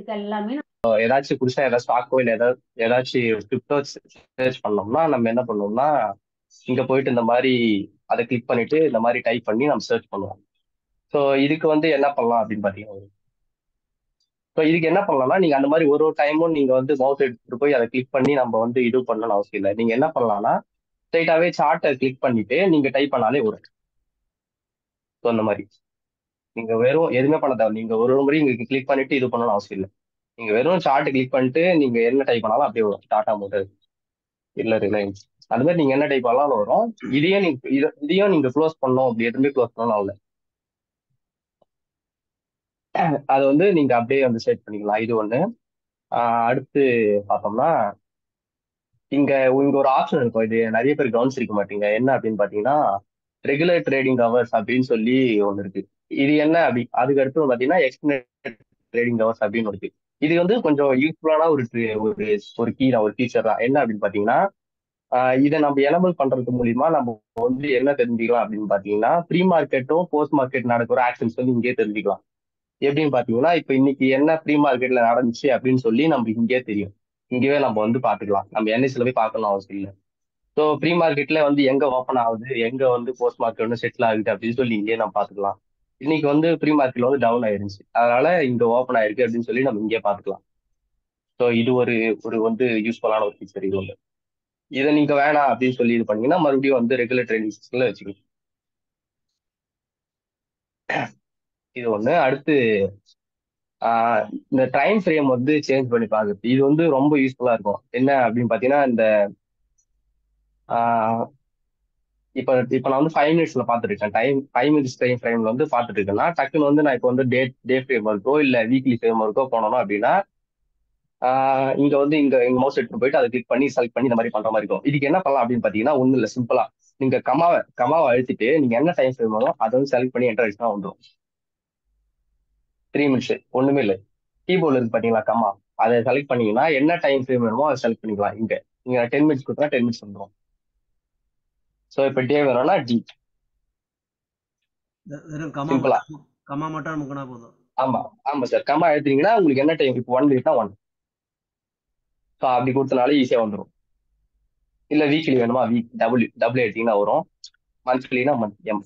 இருக்க எல்லாமே ஏதாச்சும் புதுசா ஏதாவது ஸ்டாக்கோ இல்லை ஏதாச்சும் கிரிப்டோ சர்ச் பண்ணோம்னா நம்ம என்ன பண்ணுவோம்னா இங்க போயிட்டு இந்த மாதிரி அதை கிளிக் பண்ணிட்டு இந்த மாதிரி டைப் பண்ணி நம்ம சர்ச் பண்ணுவோம். ஸோ இதுக்கு வந்து என்ன பண்ணலாம் அப்படின்னு பார்த்தீங்கன்னா, ஸோ இதுக்கு என்ன பண்ணலாம்னா நீங்க அந்த மாதிரி ஒரு ஒரு டைமும் நீங்க வந்து மவுஸ் எடுத்துட்டு போய் அதை கிளிக் பண்ணி நம்ம வந்து இது பண்ணணும்னு அவசியம் இல்லை. நீங்க என்ன பண்ணலாம்னா ஸ்ட்ரைட்டாவே சார்ட்டை கிளிக் பண்ணிட்டு நீங்க டைப் பண்ணாலே வரும். ஸோ அந்த மாதிரி நீங்க வெறும் எதுவுமே பண்ண தேவை. நீங்க ஒரு ஒரு முறையும் இங்க கிளிக் பண்ணிட்டு இது பண்ணணும்னு அவசியம் இல்லை. நீங்க வெறும் சார்ட் கிளிக் பண்ணிட்டு நீங்க என்ன டைப் பண்ணாலும் அப்படியே வரும். டாடா மோட்டர் இல்ல ரிலையன்ஸ் அது மாதிரி நீங்க என்ன டைப் பண்ணாலும் வரும். இதையும் நீங்க க்ளோஸ் பண்ணணும் அப்படி எதுவுமே க்ளோஸ் பண்ணணும் இல்லை. அதை வந்து நீங்க அப்படியே வந்து செட் பண்ணிக்கலாம். இது ஒண்ணு. அடுத்து பார்த்தோம்னா இங்க இங்க ஒரு ஆப்ஷன் இருக்கும். இது நிறைய பேர் கவனிச்சிருக்க மாட்டீங்க. என்ன அப்படின்னு பாத்தீங்கன்னா ரெகுலர் ட்ரேடிங் ஹவர்ஸ் அப்படின்னு சொல்லி ஒண்ணு இருக்கு. இது என்ன அப்படி அதுக்கு அடுத்து பாத்தீங்கன்னா எக்ஸ்டெண்டட் ட்ரேடிங் ஹவர்ஸ் அப்படின்னு இருக்கு. இது வந்து கொஞ்சம் யூஸ்ஃபுல்லான ஒரு ஒரு கீ தான், ஒரு ஃபீச்சர் தான். என்ன அப்படின்னு பாத்தீங்கன்னா இதை நம்ம எனபிள் பண்றது மூலியமா நம்ம வந்து என்ன தெரிஞ்சுக்கலாம் அப்படின்னு பாத்தீங்கன்னா ப்ரீ மார்க்கெட்டும் போஸ்ட் மார்க்கெட் நடக்கிற ஆக்ஷன்ஸ் வந்து இங்கே தெரிஞ்சுக்கலாம். எப்படின்னு பாத்தீங்கன்னா இப்ப இன்னைக்கு என்ன ப்ரீ மார்க்கெட்ல நடந்துச்சு அப்படின்னு சொல்லி நமக்கு இங்கே தெரியும். இங்கேயே நம்ம வந்து பாத்துக்கலாம். நம்ம என்எஸ்ல போய் பார்க்கணும் அவசியம் இல்லை. ஸோ ப்ரீ மார்க்கெட்ல வந்து எங்க ஓப்பன் ஆகுது, எங்க வந்து போஸ்ட் மார்க்கெட் வந்து செட்டில் ஆகுது அப்படின்னு சொல்லி இங்கே நம்ம பாத்துக்கலாம். இன்னைக்கு வந்து ப்ரீ மார்க்கெட்ல வந்து டவுன் ஆயிருந்துச்சு, அதனால இங்க ஓப்பன் ஆயிருக்கு அப்படின்னு சொல்லி நம்ம இங்கே பாத்துக்கலாம். ஸோ இது ஒரு ஒரு வந்து யூஸ்ஃபுல்லான ஒரு ஃபீச்சர். இது வந்து இதை நீங்க வேணாம் அப்படின்னு சொல்லி இது பண்ணீங்கன்னா மறுபடியும் வந்து ரெகுலர் ட்ரேடிங் சிஸ்டம்ல வச்சுக்கணும். இது ஒண்ணு. அடுத்து இந்த டைம் ஃப்ரேம் வந்து சேஞ்ச் பண்ணி பாக்குறது, இது வந்து ரொம்ப யூஸ்ஃபுல்லா இருக்கும். என்ன அப்படின்னு பாத்தீங்கன்னா இந்த ஆஹ் இப்ப இப்ப நான் வந்து 5 மினிட்ஸ்ல பாத்துட்டு இருக்கேன். 5 மினிட்ஸ் டைம் ஃப்ரேம்ல வந்து பாத்துட்டு இருக்கேன்னா டக்குன்னு வந்து நான் இப்போ வந்து டே ஃப்ரேம் இருக்கோ இல்ல வீக்லி ஃப்ரேம் இருக்கோ போனோம் அப்படின்னா இங்க வந்து இங்க எங்க மவுஸ் எடுத்து போயிட்டு அதை கிளிக் பண்ணி செலக்ட் பண்ணி இந்த மாதிரி பண்ற மாதிரி இருக்கும். இதுக்கு என்ன பண்ணலாம் அப்படின்னு பாத்தீங்கன்னா ஒண்ணு இல்ல, சிம்பிளா நீங்க கமாவை அழுத்திட்டு நீங்க என்ன டைம் ஃப்ரேம் வரும் அதை வந்து செலக்ட் பண்ணி என்டர் அடிச்சுனா வந்துடும். 3 மினிட்ஸ் ஒண்ணுமே இல்லை. கீபோர்ட்ல இருக்கு பாத்தீங்களா கமா, அதை செலக்ட் பண்ணீங்கன்னா என்ன டைம் ஃப்ரேம் வேணுமோ அதை செலக்ட் பண்ணிக்கலாம். இங்க நீங்க 10 மினிட்ஸ் கொடுத்தா 10 மினிட்ஸ் வந்துடும். ஸோ இப்போ டே வேணும்னா டி, வெறும் கமா சிம்பிளா. மட்டும் கமா மட்டும் அமுக்குனா போதும். ஆமா, ஆமா சார். கமா எடுத்தீங்கன்னா உங்களுக்கு என்ன டைம் இப்போ 1 மினிட்னா 1. ஸோ அப்படி கொடுத்தனால ஈஸியா வந்துடும். இல்ல வீக்லி வேணுமா வீக் டபுள்யூ டபுள்யூ எடுத்தீங்கன்னா வரும். மந்த்லினா மந்த் எம்,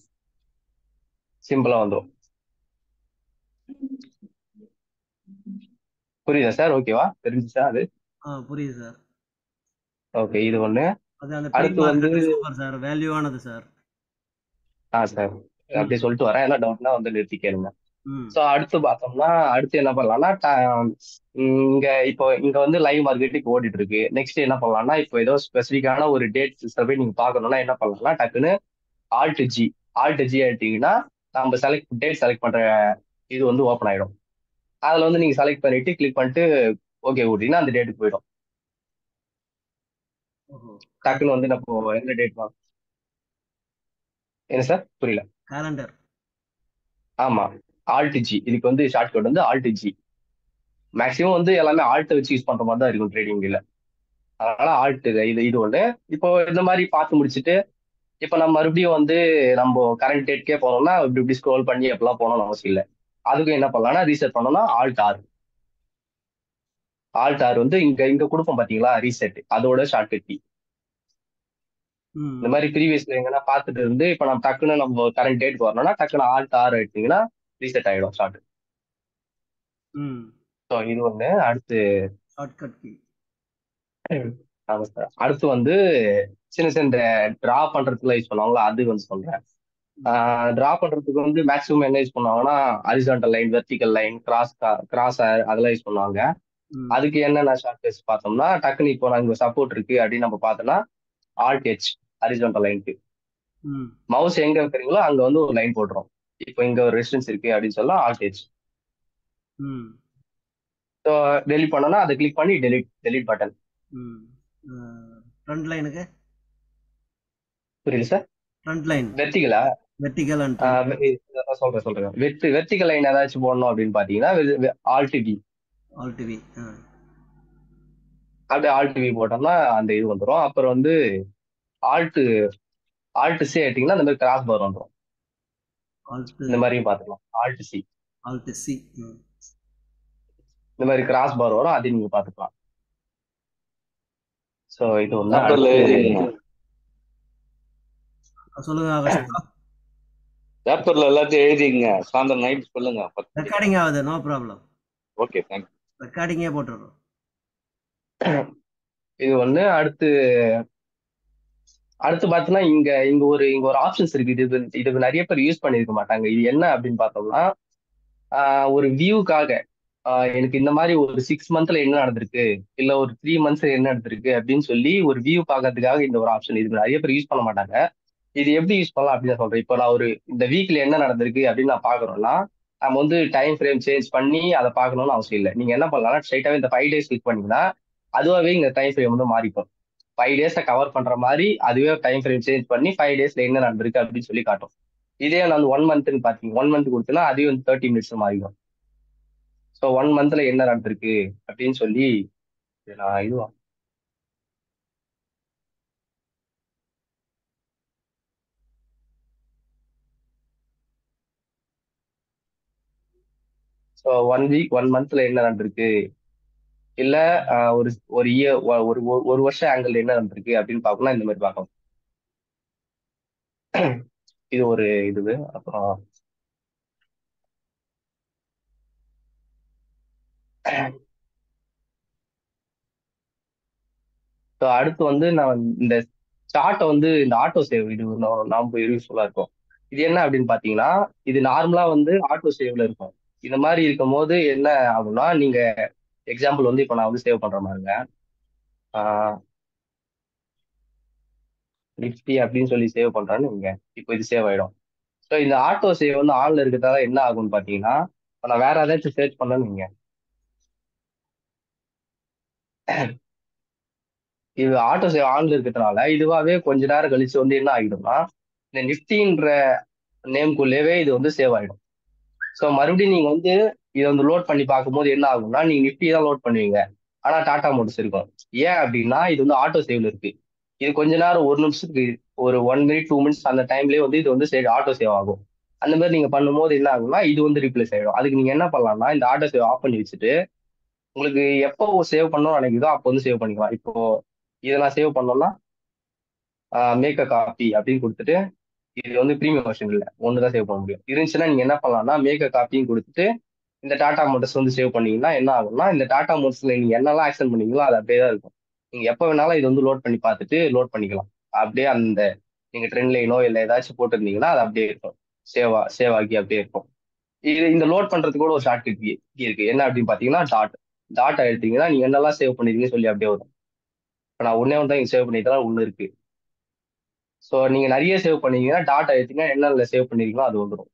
சிம்பிளா வந்துடும். புரியுதா சார்? ஓகேவா? தெரிஞ்சுச்சா அது? புரியுது சார். ஓகே, இது ஒண்ணு. அது அந்த ப்ரீ அடுத்து வந்து மார்க்கெட் சூப்பர் சார், வேல்யூவானது சார். சார் ம். அப்படியே சொல்லிட்டு வரேன். ஏன்னா டவுட்னா வந்து நிறுத்தி கேளுங்க. ம். ஸோ அடுத்து பார்த்தோம்னா அடுத்து என்ன பண்ணலாம்னா இங்க இப்போ இங்க வந்து லைவ் மார்க்கெட்டிங் ஓடிட்டு இருக்கு. நெக்ஸ்ட் என்ன பண்ணலாம்னா இப்போ ஏதோ ஸ்பெசிஃபிக்கான ஒரு டேட் போய் நீங்க பார்க்கணும்னா என்ன பண்ணலாம்னா டக்குன்னு ஆல்ட் ஜி ஆல்ட் ஜி எடுத்தீங்கன்னா நம்ம டேட் செலக்ட் பண்ற இது வந்து ஓப்பன் ஆயிடும். அதுல வந்து நீங்க செலக்ட் பண்ணிட்டு கிளிக் பண்ணிட்டு ஓகே கொடுத்தீங்கன்னா அந்த டேட்டுக்கு போயிடும். ஓஹோ. டக்குன்னு வந்து நம்ம எந்த டேட் என்ன சார் புரியல? கேலண்டர். ஆமா, ஆல்ட் ஜி. இதுக்கு வந்து ஷார்ட்கட் வந்து ஆல்ட் ஜி. மேக்ஸிமம் வந்து எல்லாமே ஆல்ட்டை வச்சு யூஸ் பண்ற மாதிரி தான் இருக்கும் ட்ரேடிங்ல. அதனால ஆல்ட் இது ஒண்ணு. இப்போ இந்த மாதிரி பார்த்து முடிச்சுட்டு இப்போ நம்ம மறுபடியும் வந்து நம்ம கரண்ட் டேட்கே போனோம்னா இப்படி இப்படி ஸ்க்ரோல் பண்ணி எப்பெல்லாம் போனோம்னு அவசியம் இல்லை. அதுக்கும் என்ன பண்ணலாம்னா ரீசெட் பண்ணோம்னா ஆல்ட் ஆர் வந்து இங்க இங்க கொடுப்போம் பாத்தீங்களா ரீசெட், அதோட ஷார்ட்கட் கீ. இந்த ம். மாதிரி ப்ரீவியஸ்ல எங்கன்னா பார்த்துட்டு இருந்து இப்போ நம்ம டக்குன்னு நம்ம கரண்ட் டேட் வரணும்னா டக்குன்னு ஆல்ட் ஆர் எடுத்தீங்கன்னா ரீசெட் ஆயிடும் ஷார்ட். ம். ஸோ இது ஒண்ணு. அடுத்து ஷார்ட்கட் கீ. ஆமா சார். அடுத்து வந்து சின்ன சின்ன டிரா பண்றதுக்குலாம் யூஸ் பண்ணுவாங்களா, அது வந்து சொல்றேன். ம். டிரா பண்றதுக்கு வந்து மேக்ஸிமம் என்ன யூஸ் பண்ணுவாங்கன்னா horizontal line, vertical line, cross அதெல்லாம் யூஸ் பண்ணுவாங்க. ம். அதுக்கு என்னென்ன ஷார்ட்கட்ஸ் பார்த்தோம்னா டக்குனு இப்போ நாங்க சப்போர்ட் இருக்கு அப்படின்னு நம்ம பார்த்தோம்னா ஆல்ட் ஹெச் ஹரிசாண்டல் லைனுக்கு. ம். மவுஸ் எங்க வைக்கிறீங்களோ அங்க வந்து ஒரு லைன் போட்டுரும். இப்போ இங்க ஒரு ரெசிஸ்டன்ஸ் இருக்கு அப்படின்னு சொல்லலாம் ஆல்ட் ஹெச். ம். ஸோ டெலிட் பண்ணோம்னா அதை கிளிக் பண்ணி டெலிட் பட்டன். ம். ஃப்ரண்ட் லைனுக்கு. புரியல சார்? Front line. வெர்டிகலா? Vertical and front. சொல்றேன். வெர்டிகல் லைன் ஏதாச்சும் போடணும் அப்படின்னு பாத்தீங்கன்னா ஆல்ட் வி. All TV. அப்படியே ஆல்ட் வி போட்டோம்னா அந்த இது வந்துடும். அப்புறம் வந்து ஆல்ட் ஆல்ட் சி ஆயிட்டீங்கன்னா இந்த மாதிரி கிராஸ் பார் வந்துடும். ஆல்ட் இந்த மாதிரியும் பார்த்துக்கலாம் ஆல்ட் சி. Alt C. ம். இந்த மாதிரி கிராஸ் பார் வரும், அதையும் நீங்க பாத்துக்கலாம். ஸோ இது ஒண்ணு. பேப்பர்ல அடுத்து எழுதிங்க. சொல்லுங்க ஆகாஷ். பேப்பர்ல எல்லாத்தையும் எழுதிங்க. சாயந்தரம் நைட் சொல்லுங்க 10 மணிக்கு. ரெக்கார்டிங் ஆகுது, நோ ப்ராப்ளம். Okay, thank you. ரெக்கார்டிங்கே போட்டுடுறோம். இது ஒண்ணு. அடுத்து அடுத்து பார்த்தீங்கன்னா இங்க ஒரு ஆப்ஷன்ஸ் இருக்கு. இது நிறைய பேர் யூஸ் பண்ணியிருக்க மாட்டாங்க. இது என்ன அப்படின்னு பார்த்தோம்னா, ஒரு வியூக்காக எனக்கு இந்த மாதிரி ஒரு 6 மந்த்ல என்ன நடந்திருக்கு, இல்ல ஒரு 3 மந்த்ஸ்ல என்ன நடந்திருக்கு அப்படின்னு சொல்லி ஒரு வியூ பார்க்கறதுக்காக இந்த ஒரு ஆப்ஷன். இது நிறைய பேர் யூஸ் பண்ண மாட்டாங்க. இது எப்படி யூஸ் பண்ணலாம் அப்படின்னு சொல்றேன். இப்போ நான் இந்த வீக்ல என்ன நடந்திருக்கு அப்படின்னு நான் பாக்குறோம்னா, நம்ம வந்து டைம் ஃப்ரேம் சேஞ்ச் பண்ணி அதை பார்க்கணும்னு அவசியம் இல்லை. நீங்க என்ன பண்ணலாம், ஸ்ட்ரைட்டாவே இந்த 5 days கிளிக் பண்ணீங்கன்னா அதுவாகவே இங்க டைம் ஃப்ரேம் வந்து மாறிக்கும். 5 days கவர் பண்ற மாதிரி அதுவே டைம் ஃப்ரேம் சேஞ்ச் பண்ணி 5 daysல என்ன நடந்திருக்கு அப்படின்னு சொல்லி காட்டும். இதே நான் வந்து 1 மந்த்னு பாத்தீங்க, 1 மந்த் கொடுத்தேன்னா அதுவே வந்து 30 minutes மாறிடும். ஸோ 1 மந்த்ல என்ன நடந்திருக்கு அப்படின்னு சொல்லி நான் இதுவா ஸோ 1 வீக் 1 மந்த்ல என்ன நடந்திருக்கு, இல்ல ஒரு ஒரு இயர் ஒரு ஒரு வருஷம் ஆங்கிள் என்ன நடந்திருக்கு அப்படின்னு பார்க்கணும். இந்த மாதிரி பார்க்கணும். இது ஒரு இது. அப்புறம் அடுத்து வந்து நான் இந்த சார்ட்டை வந்து இந்த ஆட்டோ சேவ் இது ரொம்ப யூஸ்ஃபுல்லா இருக்கும். இது என்ன அப்படின்னு பாத்தீங்கன்னா, இது நார்மலா வந்து ஆட்டோ சேவ்ல இருக்கும். இந்த மாதிரி இருக்கும் போது என்ன ஆகும்னா, நீங்க எக்ஸாம்பிள் வந்து இப்போ நான் வந்து சேவ் பண்ற மாதிரிங்க, நிஃப்டி அப்படின்னு சொல்லி சேவ் பண்றேன்னு நீங்க இப்போ இது சேவ் ஆயிடும். ஸோ இந்த ஆட்டோ சேவ் வந்து ஆன்ல இருக்கிறதால என்ன ஆகும்னு பாத்தீங்கன்னா, இப்போ நான் வேற ஏதாச்சும் சர்ச் பண்ணேன்னு நீங்க, இது ஆட்டோ சேவ் ஆன்ல இருக்கிறதுனால இதுவாகவே கொஞ்ச நேரம் கழிச்சு வந்து என்ன ஆகிடும்னா, இந்த நிஃப்டின்ற நேம்குள்ளேவே இது வந்து சேவ் ஆயிடும். ஸோ மறுபடியும் நீங்க வந்து இதை வந்து லோட் பண்ணி பார்க்கும்போது என்ன ஆகும்னா, நீங்க நிஃப்டி தான் லோட் பண்ணுவீங்க, ஆனா டாடா மோட்டர்ஸ் இருக்கும். ஏன் அப்படின்னா இது வந்து ஆட்டோ சேவ்ல இருக்கு. இது கொஞ்ச நேரம், ஒரு நிமிஷத்துக்கு, ஒரு 1 minute 2 minutes அந்த டைம்லயே வந்து இது வந்து சரி ஆட்டோ சேவ் ஆகும். அந்த மாதிரி நீங்க பண்ணும்போது என்ன ஆகும்னா இது வந்து ரீப்ளேஸ் ஆயிடும். அதுக்கு நீங்க என்ன பண்ணலாம்னா, இந்த ஆட்டோ சேவ் ஆஃப் பண்ணி வச்சுட்டு உங்களுக்கு எப்போ சேவ் பண்ணணும்னு நினைக்குதோ அப்போ வந்து சேவ் பண்ணிக்கலாம். இப்போ இதை நான் சேவ் பண்ணோம்னா மேக் அ காப்பி அப்படின்னு கொடுத்துட்டு, இது வந்து ப்ரீமியம் வெர்ஷன் இல்லை, ஒன்று தான் சேவ் பண்ண முடியும். இருந்துச்சுன்னா நீங்க என்ன பண்ணலாம்னா மேக் அ காப்பியும் கொடுத்துட்டு இந்த டாடா மோட்டர்ஸ் வந்து சேவ் பண்ணீங்கன்னா என்ன ஆகும்னா, இந்த டாடா மோட்டர்ஸ்ல நீங்க என்னெல்லாம் ஆக்ஷன் பண்ணீங்களோ அது அப்படியே தான் இருக்கும். நீங்க எப்போ வேணாலும் இது வந்து லோட் பண்ணி பார்த்துட்டு லோட் பண்ணிக்கலாம். அப்படியே அந்த நீங்க ட்ரெண்ட் லைனோ இல்லை ஏதாச்சும் போட்டிருந்தீங்கன்னா அது அப்படியே இருக்கும். சேவ் ஆகி அப்படியே இருக்கும். இது இந்த லோட் பண்றதுக்கு கூட ஒரு ஷார்ட்கட் கீ இருக்கு. என்ன அப்படின்னு பாத்தீங்கன்னா டாட் எடுத்தீங்கன்னா நீங்க என்னெல்லாம் சேவ் பண்ணிருக்கீங்கன்னு சொல்லி அப்படியே வரும். இப்போ நான் ஒன்னே ஒன்று தான் இங்க சேவ் பண்ணிருக்கேன், ஒன்று இருக்கு. ஸோ நீங்க நிறைய சேவ் பண்ணீங்கன்னா டாட் எடுத்தீங்கன்னா என்னென்ன சேவ் பண்ணிருக்கீங்களோ அது வந்துடும்.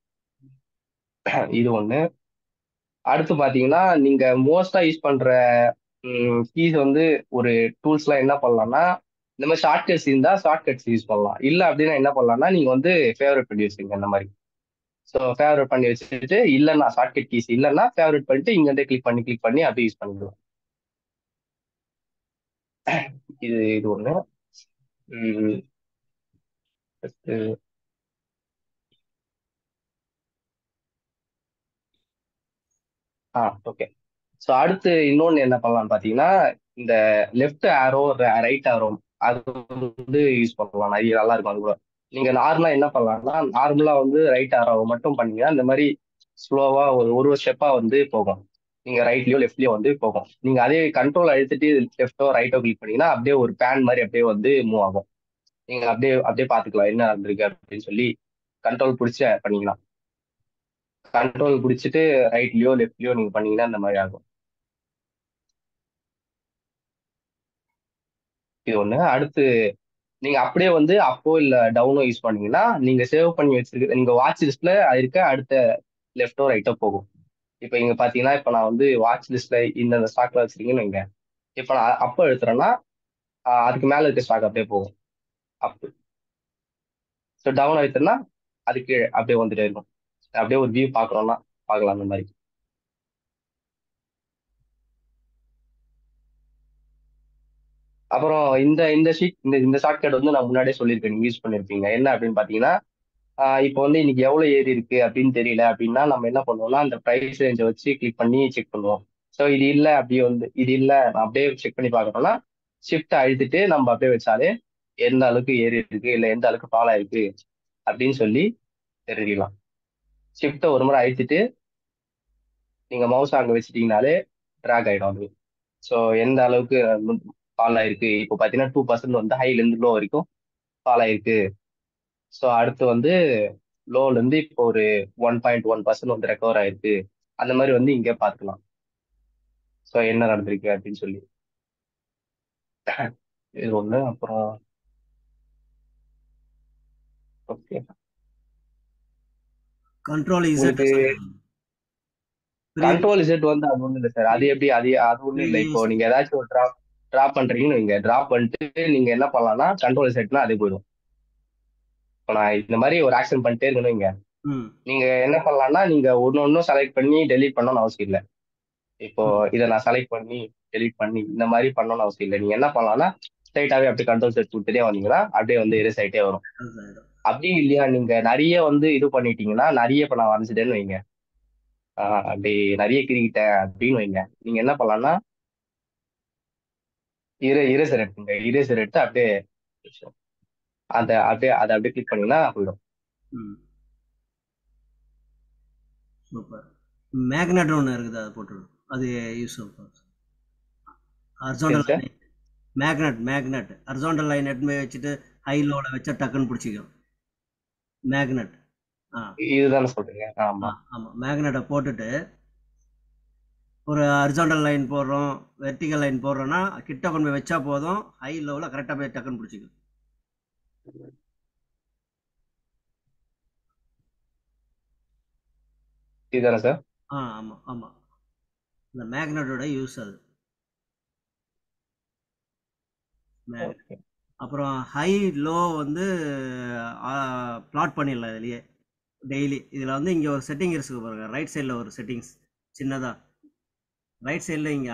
இது ஒண்ணு. அடுத்து பாத்தீங்கன்னா நீங்க மோஸ்டா யூஸ் பண்ற கீஸ் வந்து ஒரு டூல்ஸ்லாம் என்ன பண்ணலாம்னா, இந்த மாதிரி ஷார்ட்கட்ஸ் இருந்தா ஷார்ட்கட்ஸ் யூஸ் பண்ணலாம். இல்ல அப்படின்னா என்ன பண்ணலாம்னா நீங்க வந்து ஃபேவரட் பண்ணி வச்சுக்கோங்க இந்த மாதிரி. ஸோ ஃபேவரட் பண்ணி வச்சுட்டு, இல்லைன்னா ஷார்ட்கட் கீஸ் இல்லைன்னா ஃபேவரட் பண்ணிட்டு இங்க இருந்தே கிளிக் பண்ணி அப்படியே யூஸ் பண்ணிக்கலாம். இது ஒண்ணு. உம் அடுத்து, ஓகே. ஸோ அடுத்து இன்னொன்னு என்ன பண்ணலாம்னு பாத்தீங்கன்னா, இந்த லெஃப்ட் ஆரோ ரைட் ஆரோ அது வந்து யூஸ் பண்ணலாம். நிறைய நல்லா இருக்கும் அது கூட. நீங்க நார்மலா என்ன பண்ணலாம்னா, நார்மலா வந்து ரைட் ஆரோவை மட்டும் பண்ணீங்கன்னா இந்த மாதிரி ஸ்லோவா ஒரு ஒரு ஸ்டெப்பா வந்து போகும். நீங்க ரைட்லயோ லெஃப்ட்லயோ வந்து போகும். நீங்க அதே கண்ட்ரோல் அழுத்திட்டு லெஃப்டோ ரைட்டோ கிளிக் பண்ணீங்கன்னா அப்படியே ஒரு பேன் மாதிரி அப்படியே வந்து மூவ் ஆகும். நீங்க அப்படியே அப்படியே பாத்துக்கலாம் என்ன நடந்திருக்கு அப்படின்னு சொல்லி கண்ட்ரோல் பிடிச்சி பண்ணிக்கலாம். கண்ட்ரோல் பிடிச்சிட்டு ரைட்லயோ லெஃப்ட்லயோ நீங்க பண்ணீங்கன்னா இந்த மாதிரி ஆகும். இது ஒண்ணு. அடுத்து நீங்க அப்படியே வந்து அப்போ இல்ல டவுனோ யூஸ் பண்ணீங்கன்னா நீங்க சேவ் பண்ணி வச்சிருக்க நீங்க வாட்ச் லிஸ்ட்ல இருக்க அடுத்த லெஃப்டோ ரைட்டோ போகும். இப்போ இங்க பாத்தீங்கன்னா இப்போ நான் வந்து வாட்ச் லிஸ்ட்ல இந்த ஸ்டாக்ல வச்சிருக்கீங்கன்னு வைங்க. இப்போ நான் அப்போ எடுத்துறேன்னா அதுக்கு மேல இருக்க ஸ்டாக் அப்படியே போகும் அப். ஸோ டவுன் ஆயிடுச்சுன்னா அதுக்கு அப்படியே வந்துட்டே இருக்கும். அப்படியே ஒரு வியூ பாக்குறோம்னா பார்க்கலாம் அந்த மாதிரி. அப்புறம் இந்த இந்த ஷீட் இந்த ஷார்ட்கட் வந்து நான் முன்னாடியே சொல்லியிருக்கேன், நீங்க யூஸ் பண்ணிருப்பீங்க. என்ன அப்படின்னு பாத்தீங்கன்னா, இப்போ வந்து இன்னைக்கு எவ்வளவு ஏறி இருக்கு அப்படின்னு தெரியல அப்படின்னா நம்ம என்ன பண்ணுவோம்னா அந்த பிரைஸ் ரேஞ்சை வச்சு கிளிக் பண்ணி செக் பண்ணுவோம். ஸோ இது இல்ல அப்படி வந்து இது இல்ல நான் அப்படியே செக் பண்ணி பார்க்கறோம்னா ஷிஃப்ட் அழுத்திட்டு நம்ம அப்படியே வச்சாலே எந்த அளவுக்கு ஏறி இருக்கு இல்லை எந்த அளவுக்கு ஃபால் ஆயிருக்கு அப்படின்னு சொல்லி தெரிஞ்சுக்கலாம். ஷிஃப்ட்டை ஒரு முறை அழுத்திட்டு நீங்க மவுஸ் அங்க வச்சிட்டீங்கனாலே ட்ராக் ஆயிடும் அது. ஸோ எந்த அளவுக்கு ஃபால் ஆயிருக்கு இப்போ பார்த்தீங்கன்னா 2% வந்து ஹைல இருந்து லோ வரைக்கும் ஃபால் ஆயிருக்கு. ஸோ அடுத்து வந்து லோல இருந்து இப்போ ஒரு 1.1% வந்து ரெக்கவர் ஆயிருக்கு. அந்த மாதிரி வந்து இங்கே பார்த்துக்கலாம். ஸோ என்ன நடந்திருக்கு அப்படின்னு சொல்லி இது ஒண்ணு. அப்புறம் ஓகே கண்ட்ரோல் இசட் உங்களுக்கு கண்ட்ரோல் இசட் வந்து அது ஒண்ணும் இல்லை சார். அது எப்படி அது ஒண்ணும் இல்லை. இப்போ நீங்க ஏதாச்சும் ஒரு டிராப் பண்றீங்கன்னு வைங்க. டிராப் பண்ணிட்டு நீங்க என்ன பண்ணலாம்னா கண்ட்ரோல் இசட்னா அதே போயிடும். இப்போ நான் இந்த மாதிரி ஒரு ஆக்ஷன் பண்ணிட்டே இருக்கணும் வைங்க. நீங்க என்ன பண்ணலாம்னா நீங்க ஒன்னொன்னும் செலக்ட் பண்ணி டெலீட் பண்ணணும்னு அவசியம் இல்லை. இப்போ இதை நான் செலக்ட் பண்ணி டெலீட் பண்ணி இந்த மாதிரி பண்ணணும்னு அவசியம் இல்லை. நீங்க என்ன பண்ணலாம்னா ஸ்ட்ரைட்டாவே அப்படியே கண்ட்ரோல் செட் கொடுத்துட்டே வந்தீங்கன்னா அப்படியே வந்து எரேஸ் ஆயிட்டே வரும். அப்படியும் இல்லையா நீங்க நிறைய வந்து இது பண்ணிட்டீங்கன்னா நிறைய இப்ப நான் வரைஞ்சிட்டேன்னு வைங்க. அப்படி நிறைய கிரிக்கிட்டேன் அப்படின்னு வைங்க. நீங்க என்ன பண்ணலாம்னா இரேசர் எடுத்துங்க. இரேசர் எடுத்து அப்படியே அதை அப்படியே கிளிக் பண்ணீங்கன்னா போயிடும். சூப்பர். மேக்னெட் ஒன்று இருக்குது, அதை போட்டுடும். அது யூஸ் ஆகும். Horizontal line magnet horizontal line எடுத்து வச்சுட்டு ஹை லோல வச்சா டக்குன்னு பிடிச்சிக்கும். மேக்னெட் இதுதானே சொல்றீங்க? ஆமா ஆமா. மேக்னெட்டை போட்டுட்டு ஒரு ஹாரிசான்டல் லைன் போடுறோம், வெர்டிகல் லைன் போடுறோம்னா கிட்ட கொண்டு போய் வச்சா போதும், ஹை லோவில் கரெக்டாக போய் டக்குன்னு பிடிச்சிக்கும். இதுதானே சார்? ஆமா ஆமா. இந்த மேக்னெட்டோட யூஸ் அது. அப்புறம் ஹை லோ வந்து பிளாட் பண்ணிடலாம் இதுலயே டெய்லி. இதில் வந்து இங்கே ஒரு செட்டிங் இருக்கு பாருங்க, ரைட் சைடில் ஒரு செட்டிங்ஸ் சின்னதாக. ரைட் சைடில் இங்கே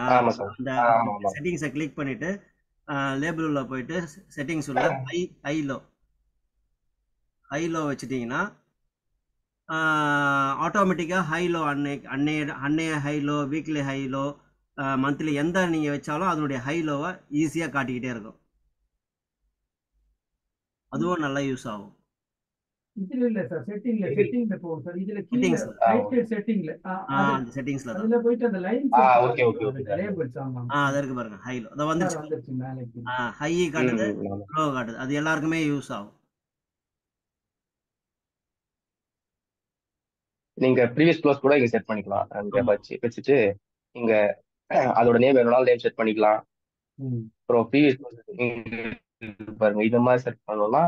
அந்த செட்டிங்ஸை கிளிக் பண்ணிவிட்டு லேபிள் உள்ள போயிட்டு செட்டிங்ஸ் உள்ள ஹை லோ வச்சுட்டிங்கன்னா ஆட்டோமேட்டிக்காக ஹை லோ அன்னைய high low, weekly high low, monthly எந்த நீங்கள் வச்சாலும் அதனுடைய ஹை லோவை ஈஸியாக காட்டிக்கிட்டே இருக்கும். அதுவும் நல்லா யூஸ் ஆகும். இதுல இல்ல சார், செட்டிங்ல போகும் சார். இதுல கீழ ரைட் சைடு செட்டிங்ல அந்த செட்டிங்ஸ்ல தான் அதுல போயிட்டு அந்த லைன் ஓகே லேபிள்ஸ். ஆமா அது இருக்கு பாருங்க, ஹை லோ. அத வந்துருச்சு மேலே. ஹை காட்டுது, லோ காட்டுது. அது எல்லாருக்குமே யூஸ் ஆகும். நீங்க ப்ரீவியஸ் க்ளோஸ் கூட இங்க செட் பண்ணிக்கலாம். அங்க வச்சுட்டு இங்க அதோட நேம் வேணும்னாலும் நேம் செட் பண்ணிக்கலாம். அப்புறம் ப்ரீவியஸ் பாருங்க இந்த மாதிரி செட் பண்ணோம்னா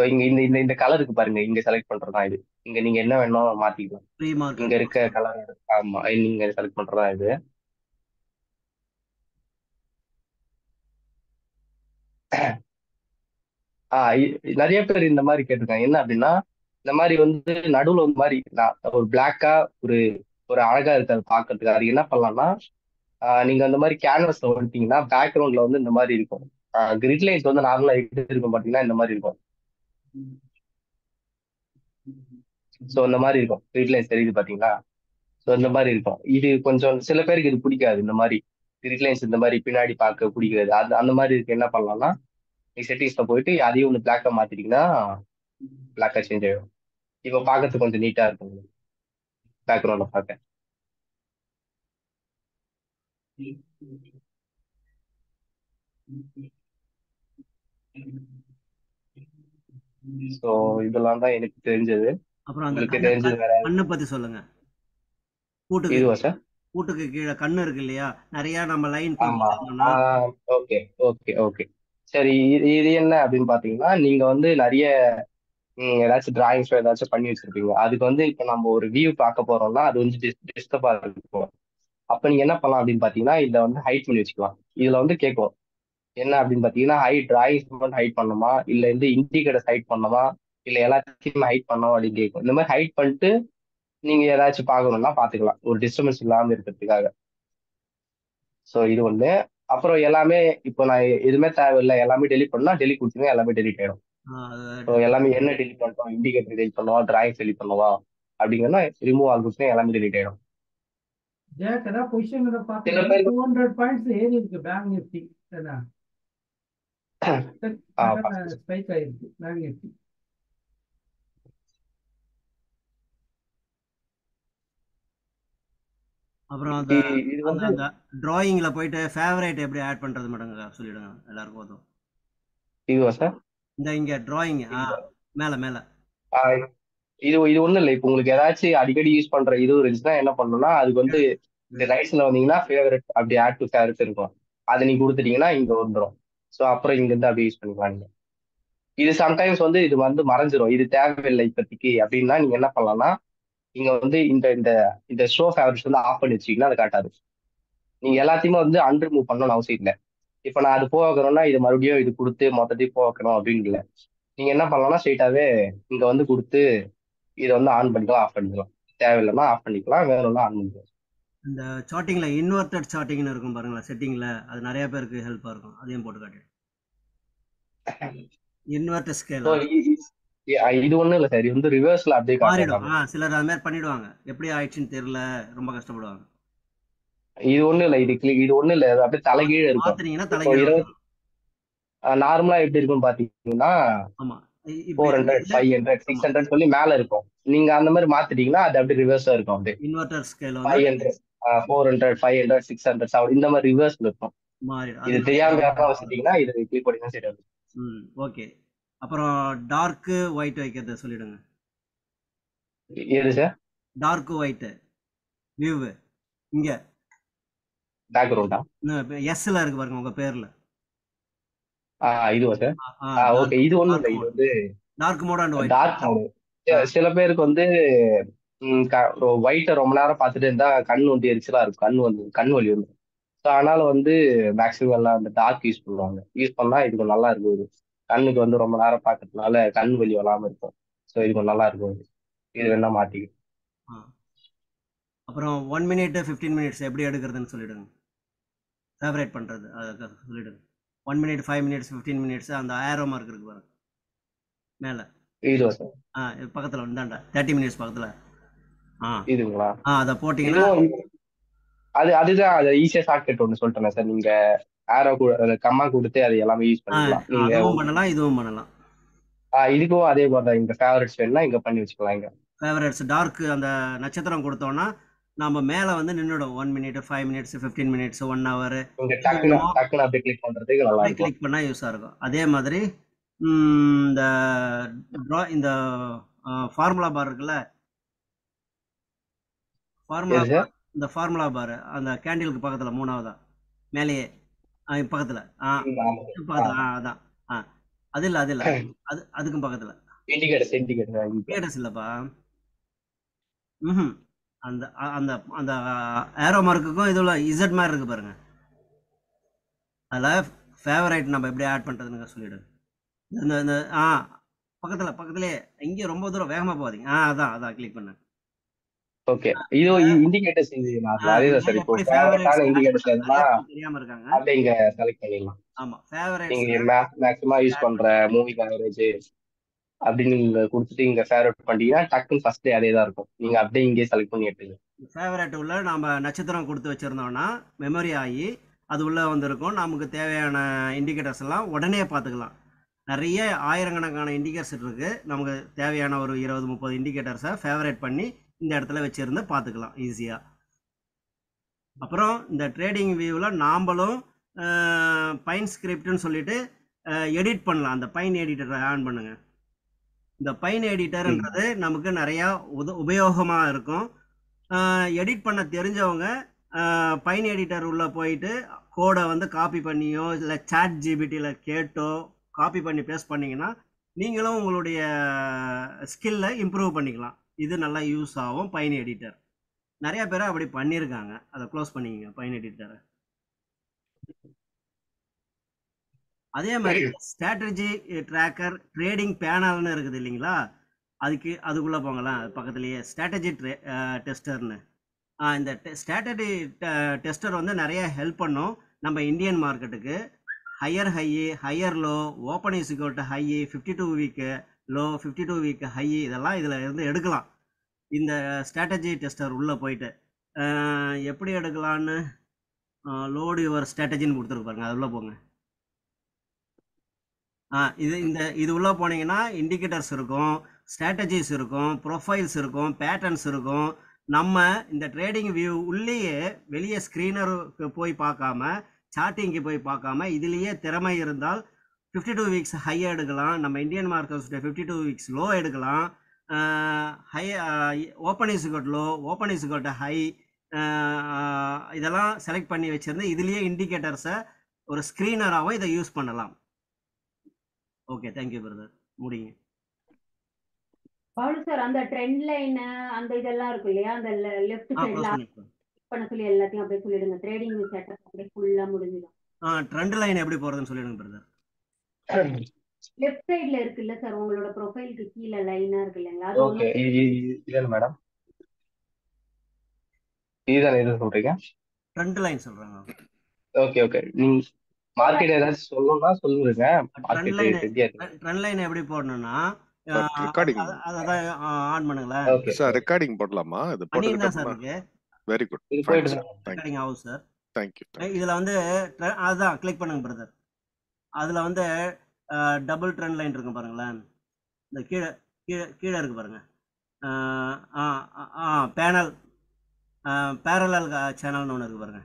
இங்க இந்த இந்த இந்த கலருக்கு பாருங்க, இங்க செலக்ட் பண்றதா இது. இங்க நீங்க என்ன வேணும் மாத்திக்கலாம். இங்க இருக்க கலர். ஆமா, நீங்க செலக்ட் பண்றதா இது. நிறைய பேர் இந்த மாதிரி கேட்டிருக்காங்க. என்ன அப்படின்னா இந்த மாதிரி வந்து நடுவுல வந்து மாதிரி ஒரு பிளாக்கா ஒரு ஒரு அழகா இருக்காது பாக்குறதுக்கு. அது என்ன பண்ணலாம்னா நீங்க அந்த மாதிரி கேன்வஸ்ல வந்துட்டீங்கன்னா பேக்ரவுண்ட்ல வந்து இந்த மாதிரி இருக்கும். கிரிட் லைன்ஸ் வந்து நார்மலா இருக்கும் பாத்தீங்கன்னா இந்த மாதிரி இருக்கும். ஸோ இந்த மாதிரி இருக்கும். கிரிட் லைன்ஸ் தெரியுது பாத்தீங்களா? ஸோ இந்த மாதிரி இருக்கும். இது கொஞ்சம் சில பேருக்கு இது பிடிக்காது. இந்த மாதிரி கிரிட் லைன்ஸ் இந்த மாதிரி பின்னாடி பார்க்க பிடிக்காது. அந்த மாதிரி இருக்கு. என்ன பண்ணலாம்னா செட்டிங்ஸ்ல போயிட்டு அதையும் ஒன்று பிளாக்கா மாத்திட்டீங்கன்னா பிளாக்கா சேஞ்ச் ஆயிடும். இப்போ பார்க்கறதுக்கு கொஞ்சம் நீட்டா இருக்கும் பேக்ரவுண்ட்ல பார்க்க. ஸோ இதெல்லாம் தான் எனக்கு தெரிஞ்சது. அப்புறம் அந்த உங்களுக்கு தெரிஞ்சது வேற கண்ணை பத்தி சொல்லுங்க. இதுவா சார்? கூட்டுக்கு கீழே கண்ணு இருக்கு இல்லையா, நிறைய நம்ம லைன். ஓகே ஓகே ஓகே சரி. இது என்ன அப்படின்னு பாத்தீங்கன்னா நீங்க வந்து நிறைய ஏதாச்சும் டிராயிங்ஸ் ஏதாச்சும் பண்ணி வச்சிருப்பீங்க. அதுக்கு வந்து இப்ப நம்ம ஒரு வியூ பார்க்க போறோம்னா அது வந்து டிஸ்டர்பா இருக்கும். அப்ப நீங்க என்ன பண்ணலாம் அப்படின்னு பாத்தீங்கன்னா இதை வந்து ஹைட் பண்ணி வச்சுக்கலாம். இதுல வந்து கேட்கும் என்ன அப்படின்னு பாத்தீங்கன்னா டிராயிங்ஸ் மட்டும் ஹைட் பண்ணுமா, இல்ல வந்து இண்டிகேட்டர்ஸ் ஹைட் பண்ணுமா, இல்ல எல்லாத்தையும் ஹைட் பண்ணோம் அப்படின்னு கேட்கும். இந்த மாதிரி ஹைட் பண்ணிட்டு நீங்க ஏதாச்சும் பார்க்கணும்னா பாத்துக்கலாம், ஒரு டிஸ்டர்பன்ஸ் இல்லாம இருக்கிறதுக்காக. ஸோ இது ஒண்ணு. அப்புறம் எல்லாமே இப்போ நான் எதுவுமே தேவையில்லை, எல்லாமே டெலிட் பண்ணா டெலிட் கொடுத்துருங்க, எல்லாமே டெலிட் ஆயிடும். ஸோ எல்லாமே என்ன டெலிட் பண்ணிட்டோம், இண்டிகேட்டர் டெலிட் பண்ணுவோம், டிராயிங்ஸ் டெலிட் பண்ணுவோம் அப்படிங்கன்னா ரிமூவ் ஆல் கொடுத்துருங்க, எல்லாமே டெலிட் ஆயிடும். ஜாக் அதான் பொசிஷன் சில பார்த்தீங்கன்னா பேருக்கு 200 பாயிண்ட்ஸ் ஏறி இருக்கு பேங்க் நிஃப்டி. அதான் ஸ்பைக் ஆயிருக்கு பேங்க் நிஃப்டி. அப்புறம் அந்த இது அந்த வந்து அந்த டிராயிங்கில் போயிட்டு ஃபேவரேட் எப்படி ஆட் பண்ணுறது மேடங்க சொல்லிவிடுங்க எல்லாருக்கும் போதும். இதுவா சார்? இந்த இங்கே டிராயிங் மேலே மேலே இது இது ஒண்ணும் இல்லை. இப்போ உங்களுக்கு ஏதாச்சும் அடிக்கடி யூஸ் பண்ற இது இருந்துச்சுன்னா என்ன பண்ணணும்னா, அதுக்கு வந்து இந்த ரைட்ஸ்ல வந்தீங்கன்னா ஃபேவரட் அப்படி ஆட் டு ஃபேவரட் இருக்கும். அதை நீங்க கொடுத்துட்டீங்கன்னா இங்க வந்துடும். ஸோ அப்புறம் இங்க இருந்து அப்படியே யூஸ் பண்ணிக்கலாம் நீங்க. இது சம்டைம்ஸ் வந்து இது வந்து மறைஞ்சிரும், இது தேவையில்லை இப்போதைக்கு அப்படின்னா நீங்க என்ன பண்ணலாம்னா, நீங்க வந்து இந்த இந்த இந்த ஷோ ஃபேவரட்ஸ் வந்து ஆஃப் பண்ணி வச்சீங்கன்னா அது காட்டாது. நீங்க எல்லாத்தையுமே வந்து அன்ரிமூவ் பண்ணணும்னு அவசியம் இல்லை. இப்போ நான் அது போகணும்னா இது மறுபடியும் இது கொடுத்து மொத்தத்தையும் போகணும் அப்படின்னு இல்லை. நீங்க என்ன பண்ணலாம்னா ஸ்ட்ரெயிட்டாவே இங்க வந்து கொடுத்து இதை வந்து ஆன் பண்ணிக்கலாம், ஆஃப் பண்ணிக்கலாம். தேவையில்லைன்னா ஆஃப் பண்ணிக்கலாம், வேணும்னா ஆன் பண்ணிக்கலாம். இந்த சார்ட்டிங்கில் இன்வெர்டட் சார்ட்டிங்னு இருக்கும் பாருங்களா செட்டிங்கில், அது நிறைய பேருக்கு ஹெல்ப்பாக இருக்கும். அதையும் போட்டு காட்டு. இன்வெர்டட் ஸ்கேல் இது ஒண்ணும் இல்லை சார், இது வந்து ரிவர்ஸ்ல அப்படியே மாறிடும். காட்டும். சிலர் அது மாதிரி பண்ணிடுவாங்க, எப்படி ஆயிடுச்சுன்னு தெரியல, ரொம்ப கஷ்டப்படுவாங்க. இது ஒண்ணும் இல்லை, இது ஒண்ணும் இல்லை, அது அப்படியே தலைகீழ இருக்கும். மாத்தினீங்கன்னா இப்போ தலைகீழ நார்மலா எப்படி இருக்கும்னு பாத்தீங்கன்னா ஆமா 400 500 600 சொல்லி மேல இருக்கும். நீங்க அந்த மாதிரி மாத்திட்டீங்கன்னா அது அப்படியே ரிவர்ஸா இருக்கும். அப்படியே இன்வெர்டர் ஸ்கேல் 500 400 500 600 7 இந்த மாதிரி ரிவர்ஸ்ல இருக்கும். இது தெரியாம யாராவது வச்சுட்டீங்கன்னா இது கிளிக் பண்ணி சரி. ஓகே. அப்புறம் டார்க் ஒயிட் வைக்கிறத சொல்லிடுங்க. எது சார்? டார்க் ஒயிட் வியூ இங்க பேக்ரவுண்டா எஸ்ல இருக்கு பாருங்க உங்க பேர்ல. இதுவா சார்? ஓகே. இது ஒண்ணும் இல்லை, இது வந்து dark mode and white. Dark mode. சில பேருக்கு வந்து ஒயிட்டை ரொம்ப நேரம் பார்த்துட்டு இருந்தா கண் வந்து எரிச்சலா இருக்கும், கண் வலி வந்து. ஸோ அதனால வந்து மேக்ஸிமம் எல்லாம் அந்த டார்க் யூஸ் பண்ணுவாங்க. யூஸ் பண்ணா இது கொஞ்சம் நல்லா இருக்கும். இது கண்ணுக்கு வந்து ரொம்ப நேரம் பார்க்கறதுனால கண் வலி வராம இருக்கும். ஸோ இது கொஞ்சம் நல்லா இருக்கும். இது வேணா மாட்டிக்கும். அப்புறம் 1 minute 15 minutes எப்படி எடுக்கிறதுன்னு சொல்லிடுங்க. ஃபேவரேட் பண்றது அதை சொல்லிடுங்க. 1 minute 5 minutes 15 minutes அந்த ஆரோ மார்க் இருக்கு பாருங்க மேல. இதுவா சார்? பக்கத்துல இந்தாண்டா 30 minutes பக்கத்துல. இதுங்களா? அதை போட்டீங்கன்னா அதுதான் அது ஈஸியா ஷார்ட்கட் ஒன்று சொல்லிட்டேன் சார். நீங்க ஆரோ கம்மா கொடுத்து அது எல்லாமே யூஸ் பண்ணிக்கலாம். அதுவும் பண்ணலாம், இதுவும் பண்ணலாம். இதுக்கும் அதே மாதிரி தான். இங்க ஃபேவரட்ஸ் வேணும்னா இங்க பண்ணி வச்சுக்கலாம். இங்க ஃபேவரட்ஸ் டார்க் அந்த நட்சத்திரம் கொடுத்தோம்னா நம்ம மேல வந்து நின்னுடும். 1 minute 5 minutes 15 minutes 1 hour இங்க டக்குனு அப்படியே கிளிக் பண்றதுக்கு நல்லா இருக்கும். கிளிக் பண்ணா யூஸா இருக்கும். அதே மாதிரி இந்த ஃபார்முலா பார் இருக்குல்ல, இந்த ஃபார்முலா பார் அந்த கேண்டிலுக்கு பக்கத்துல மூணாவதா மேலேயே பக்கத்துல அதான் அது இல்ல அதுக்கும் பக்கத்துல இண்டிகேட்டர்ஸ் இல்லப்பா. அந்த அந்த அந்த ஏரோ மார்க்குக்கும் இதுல இசட் மாதிரி இருக்கு பாருங்க. அதில் ஃபேவரைட் நம்ம எப்படி ஆட் பண்றதுன்னு சொல்லிடுங்க. இந்த பக்கத்துலயே எங்கேயும் ரொம்ப தூரம் வேகமா போகாதீங்க. அதான் கிளிக் பண்ண. ஓகே. இது இண்டிகேட்டர்ஸ் அதேதான் சார். இப்போ ஃபேவரட்டான இண்டிகேட்டர்ஸ் எல்லாம் தெரியாம இருக்காங்க, அப்படியே இங்க செலக்ட் பண்ணிடலாம். ஆமா ஃபேவரட் நீங்க மேக்ஸிமம் யூஸ் பண்ற மூவி ஆவரேஜ் அப்படின்னு நீங்க கொடுத்துட்டு இங்க ஃபேவரட் பண்ணிட்டீங்கன்னா டக்குன்னு ஃபர்ஸ்ட் அதே தான் இருக்கும். நீங்க அப்படியே இங்கே செலக்ட் பண்ணி எடுத்துங்க. ஃபேவரட் உள்ள நம்ம நட்சத்திரம் கொடுத்து வச்சிருந்தோம்னா மெமரி ஆகி அது உள்ள வந்திருக்கும். நமக்கு தேவையான இண்டிகேட்டர்ஸ் எல்லாம் உடனே பார்த்துக்கலாம். நிறைய ஆயிரக்கணக்கான இண்டிகேட்டர்ஸ் இருக்கு. நமக்கு தேவையான ஒரு 20-30 இண்டிகேட்டர்ஸை ஃபேவரட் பண்ணி இந்த இடத்துல வச்சிருந்து பார்த்துக்கலாம் ஈஸியா. அப்புறம் இந்த ட்ரேடிங் வியூவில் நாம்பளும் பைன் ஸ்கிரிப்ட்னு சொல்லிட்டு எடிட் பண்ணலாம். அந்த பைன் எடிட்டரை ஆன் பண்ணுங்க. இந்த பைன் எடிட்டர்ன்றது நமக்கு நிறையா உபயோகமாக இருக்கும். எடிட் பண்ண தெரிஞ்சவங்க பைன் எடிட்டர் உள்ள போயிட்டு கோடை வந்து காப்பி பண்ணியோ இல்லை சாட் ஜிபிடியில் கேட்டோ காப்பி பண்ணி பேஸ்ட் பண்ணிங்கன்னா நீங்களும் உங்களுடைய ஸ்கில்லை இம்ப்ரூவ் பண்ணிக்கலாம். இது நல்லா யூஸ் ஆகும் பைன் எடிட்டர். நிறைய பேர் அப்படி பண்ணியிருக்காங்க. அதை க்ளோஸ் பண்ணிக்கங்க பைன் எடிட்டரை. அதே மாதிரி ஸ்ட்ராட்டஜி ட்ராக்கர் ட்ரேடிங் பேனல்னு இருக்குது இல்லைங்களா, அதுக்குள்ளே போங்களாம். பக்கத்துலேயே ஸ்ட்ராட்டஜி டெஸ்டர்னு இந்த ஸ்ட்ராட்டஜி டெஸ்டர் வந்து நிறைய ஹெல்ப் பண்ணும். நம்ம இந்தியன் மார்க்கெட்டுக்கு higher high, higher low, open is equal to high, 52 week low, 52 week high, இதெல்லாம் இதில் இருந்து எடுக்கலாம். இந்த ஸ்ட்ராட்டஜி டெஸ்டர் உள்ளே போயிட்டு எப்படி எடுக்கலான்னு லோடு யுவர் ஸ்ட்ராட்டஜின்னு கொடுத்துருக்கு பாருங்க, அது உள்ளே போங்க. இது உள்ளே போனீங்கன்னா இண்டிகேட்டர்ஸ் இருக்கும், ஸ்ட்ராட்டஜிஸ் இருக்கும், ப்ரொஃபைல்ஸ் இருக்கும், பேட்டர்ன்ஸ் இருக்கும். நம்ம இந்த ட்ரேடிங் வியூ உள்ளேயே வெளியே ஸ்க்ரீனருக்கு போய் பார்க்காம, சார்ட்டிங்க்கு போய் பார்க்காம, இதுலேயே திறமை இருந்தால் 52 வீக்ஸ் ஹை எடுக்கலாம், நம்ம இந்தியன் மார்க்கெட்ஸ் 52 வீக்ஸ் லோ எடுக்கலாம், high open is equal low, open is equal high, இதெல்லாம் செலக்ட் பண்ணி வச்சிருந்து இதுலேயே இண்டிகேட்டர்ஸை ஒரு ஸ்க்ரீனராகவும் இதை யூஸ் பண்ணலாம். ஓகே, தேங்க்யூ பிரதர், முடிங்க. பாலு சார், அந்த ட்ரெண்ட் லைன் அந்த இதெல்லாம் இருக்கும் இல்லையா, அந்த லெஃப்ட் சைடுல பண்ண சொல்லி எல்லாத்தையும் அப்படியே சொல்லிடுங்க. ட்ரேடிங் செட்டப் அப்படியே ஃபுல்லா முடிஞ்சிடும். ட்ரெண்ட் லைன் எப்படி போறதுன்னு சொல்லிடுங்க பிரதர். லெஃப்ட் சைடுல இருக்கு இல்ல சார், உங்களோட ப்ரொஃபைலுக்கு கீழ லைனா இருக்கு இல்லைங்களா, அது ஓகே, இதுதானே மேடம்? இதுதானே இது சொல்றீங்க? ட்ரெண்ட் லைன் சொல்றாங்க. ஓகே ஓகே, நீங்க மார்க்கெட் ஏதாச்சும் சொல்லணும்னா சொல்லுங்க. ட்ரெண்ட் லைன் எப்படி போடணும்னா ரெக்கார்டிங் அதான் ஆன் பண்ணுங்களேன். ஓகே சார், ரெக்கார்டிங் போடலாமா? இது பண்ணிருந்தா சார் இருக்கு. வெரி குட், இது போயிட்டு ரெக்கார்டிங் ஆகும் சார். Thank you. இதுல வந்து அதான் கிளிக் பண்ணுங்க பிரதர். அதுல வந்து டபுள் ட்ரெண்ட் லைன் இருக்கும் பாருங்களேன், இந்த கீழே கீழே கீழே இருக்கு பாருங்க. பேனல் பேரலல் சேனல்னு ஒன்று இருக்கு பாருங்க.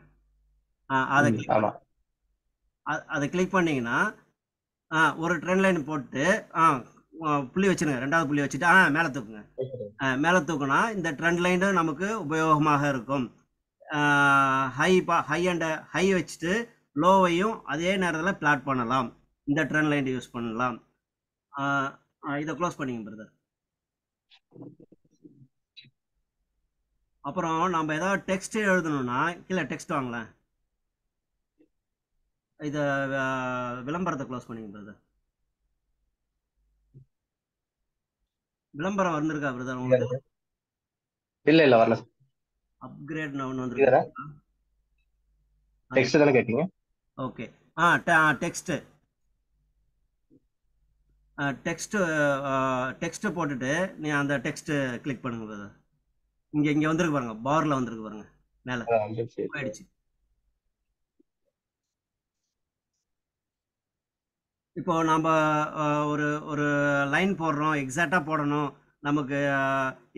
அதை கிளிக் பண்ணீங்கன்னா ஒரு ட்ரெண்ட் லைன் போட்டு புள்ளி வச்சுருங்க, ரெண்டாவது புள்ளி வச்சுட்டு மேலே தூக்குங்க. மேலே தூக்குனா இந்த ட்ரெண்ட் லைன் நமக்கு உபயோகமாக இருக்கும். ஹை வச்சுட்டு லோவையும் அதே நேரத்தில் பிளாட் பண்ணலாம். இந்த ட்ரெண்ட் லைன் யூஸ் பண்ணலாம். இதை க்ளோஸ் பண்ணிங்க பிரதர். அப்புறம் நம்ம ஏதாவது டெக்ஸ்ட் எழுதணும்னா கீழே டெக்ஸ்ட் வாங்கலாம். இதை விளம்பரத்தை க்ளோஸ் பண்ணிங்க பிரதர். விளம்பரம் வந்திருக்கா பிரதர் உங்களுக்கு? இல்ல வரல. அப்கிரேட் ஒன்று வந்துருக்கு. டெக்ஸ்ட் தானே கேட்டீங்க? ஓகே, டெக்ஸ்ட் போட்டுட்டு நீ அந்த டெக்ஸ்ட் கிளிக் பண்ணுங்க பிரதர். இங்க வந்திருக்கு பாருங்க, பார்ல வந்திருக்கு பாருங்க, மேல போயிடுச்சு. இப்போ நம்ம ஒரு லைன் போடுறோம், எக்ஸாக்டாக போடணும், நமக்கு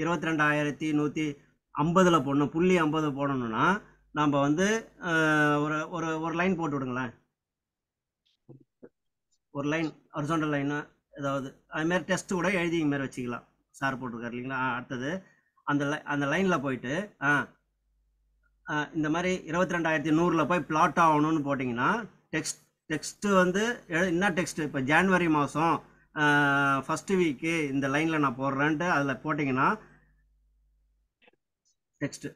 22,150 போடணும், புள்ளி 50 போடணும்னா நம்ம வந்து ஒரு லைன் போட்டு விடுங்களேன். ஒரு லைன் ஹாரிசான்டல் லைனு ஏதாவது அதுமாரி டெஸ்ட் கூட எழுதி மாரி வச்சுக்கலாம். சார் போட்டிருக்காரு இல்லைங்களா. அடுத்தது அந்த லைனில் போயிட்டு இந்த மாதிரி 22,100 போய் பிளாட் ஆகணும்னு போட்டிங்கன்னா டெக்ஸ்ட்டு வந்து என்ன டெக்ஸ்ட், இப்போ ஜான்வரி மாதம் ஃபஸ்ட்டு வீக்கு இந்த லைனில் நான் போடுறேன்ட்டு அதில் போட்டிங்கன்னா டெக்ஸ்ட்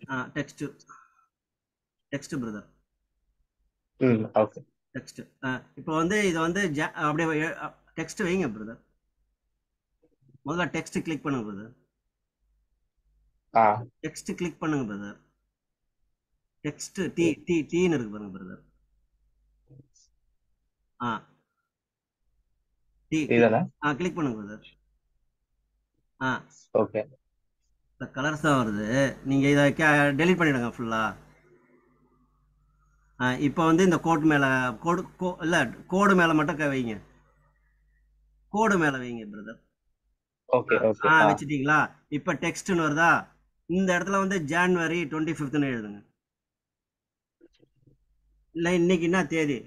பிரதர். ஓகே, டெக்ஸ்ட் இப்போ வந்து இதை வந்து அப்படியே டெக்ஸ்ட் வைங்க பிரதர். முதல்ல டெக்ஸ்ட் கிளிக் பண்ணுங்க பிரதர். டெக்ஸ்ட் கிளிக் பண்ணுங்க பிரதர். டெக்ஸ்ட் டீன்னு இருக்கு பாருங்க பிரதர். கிளிக் பண்ணுங்க பிரதர். ஓகே, இந்த கலர்ஸ் தான் வருது, நீங்க இதை டெலீட் பண்ணிடுங்க ஃபுல்லா. இப்போ வந்து இந்த கோட் மேல கோடு மேல மட்டும் வைங்க. கோடு மேல வைங்க பிரதர். Okay okay, வச்சிட்டீங்களா? இப்போ டெக்ஸ்ட்னு வருதா, இந்த இடத்துல வந்து ஜான்வரி 25 எழுதுங்க. இல்லை இன்னைக்கு என்ன தேதி,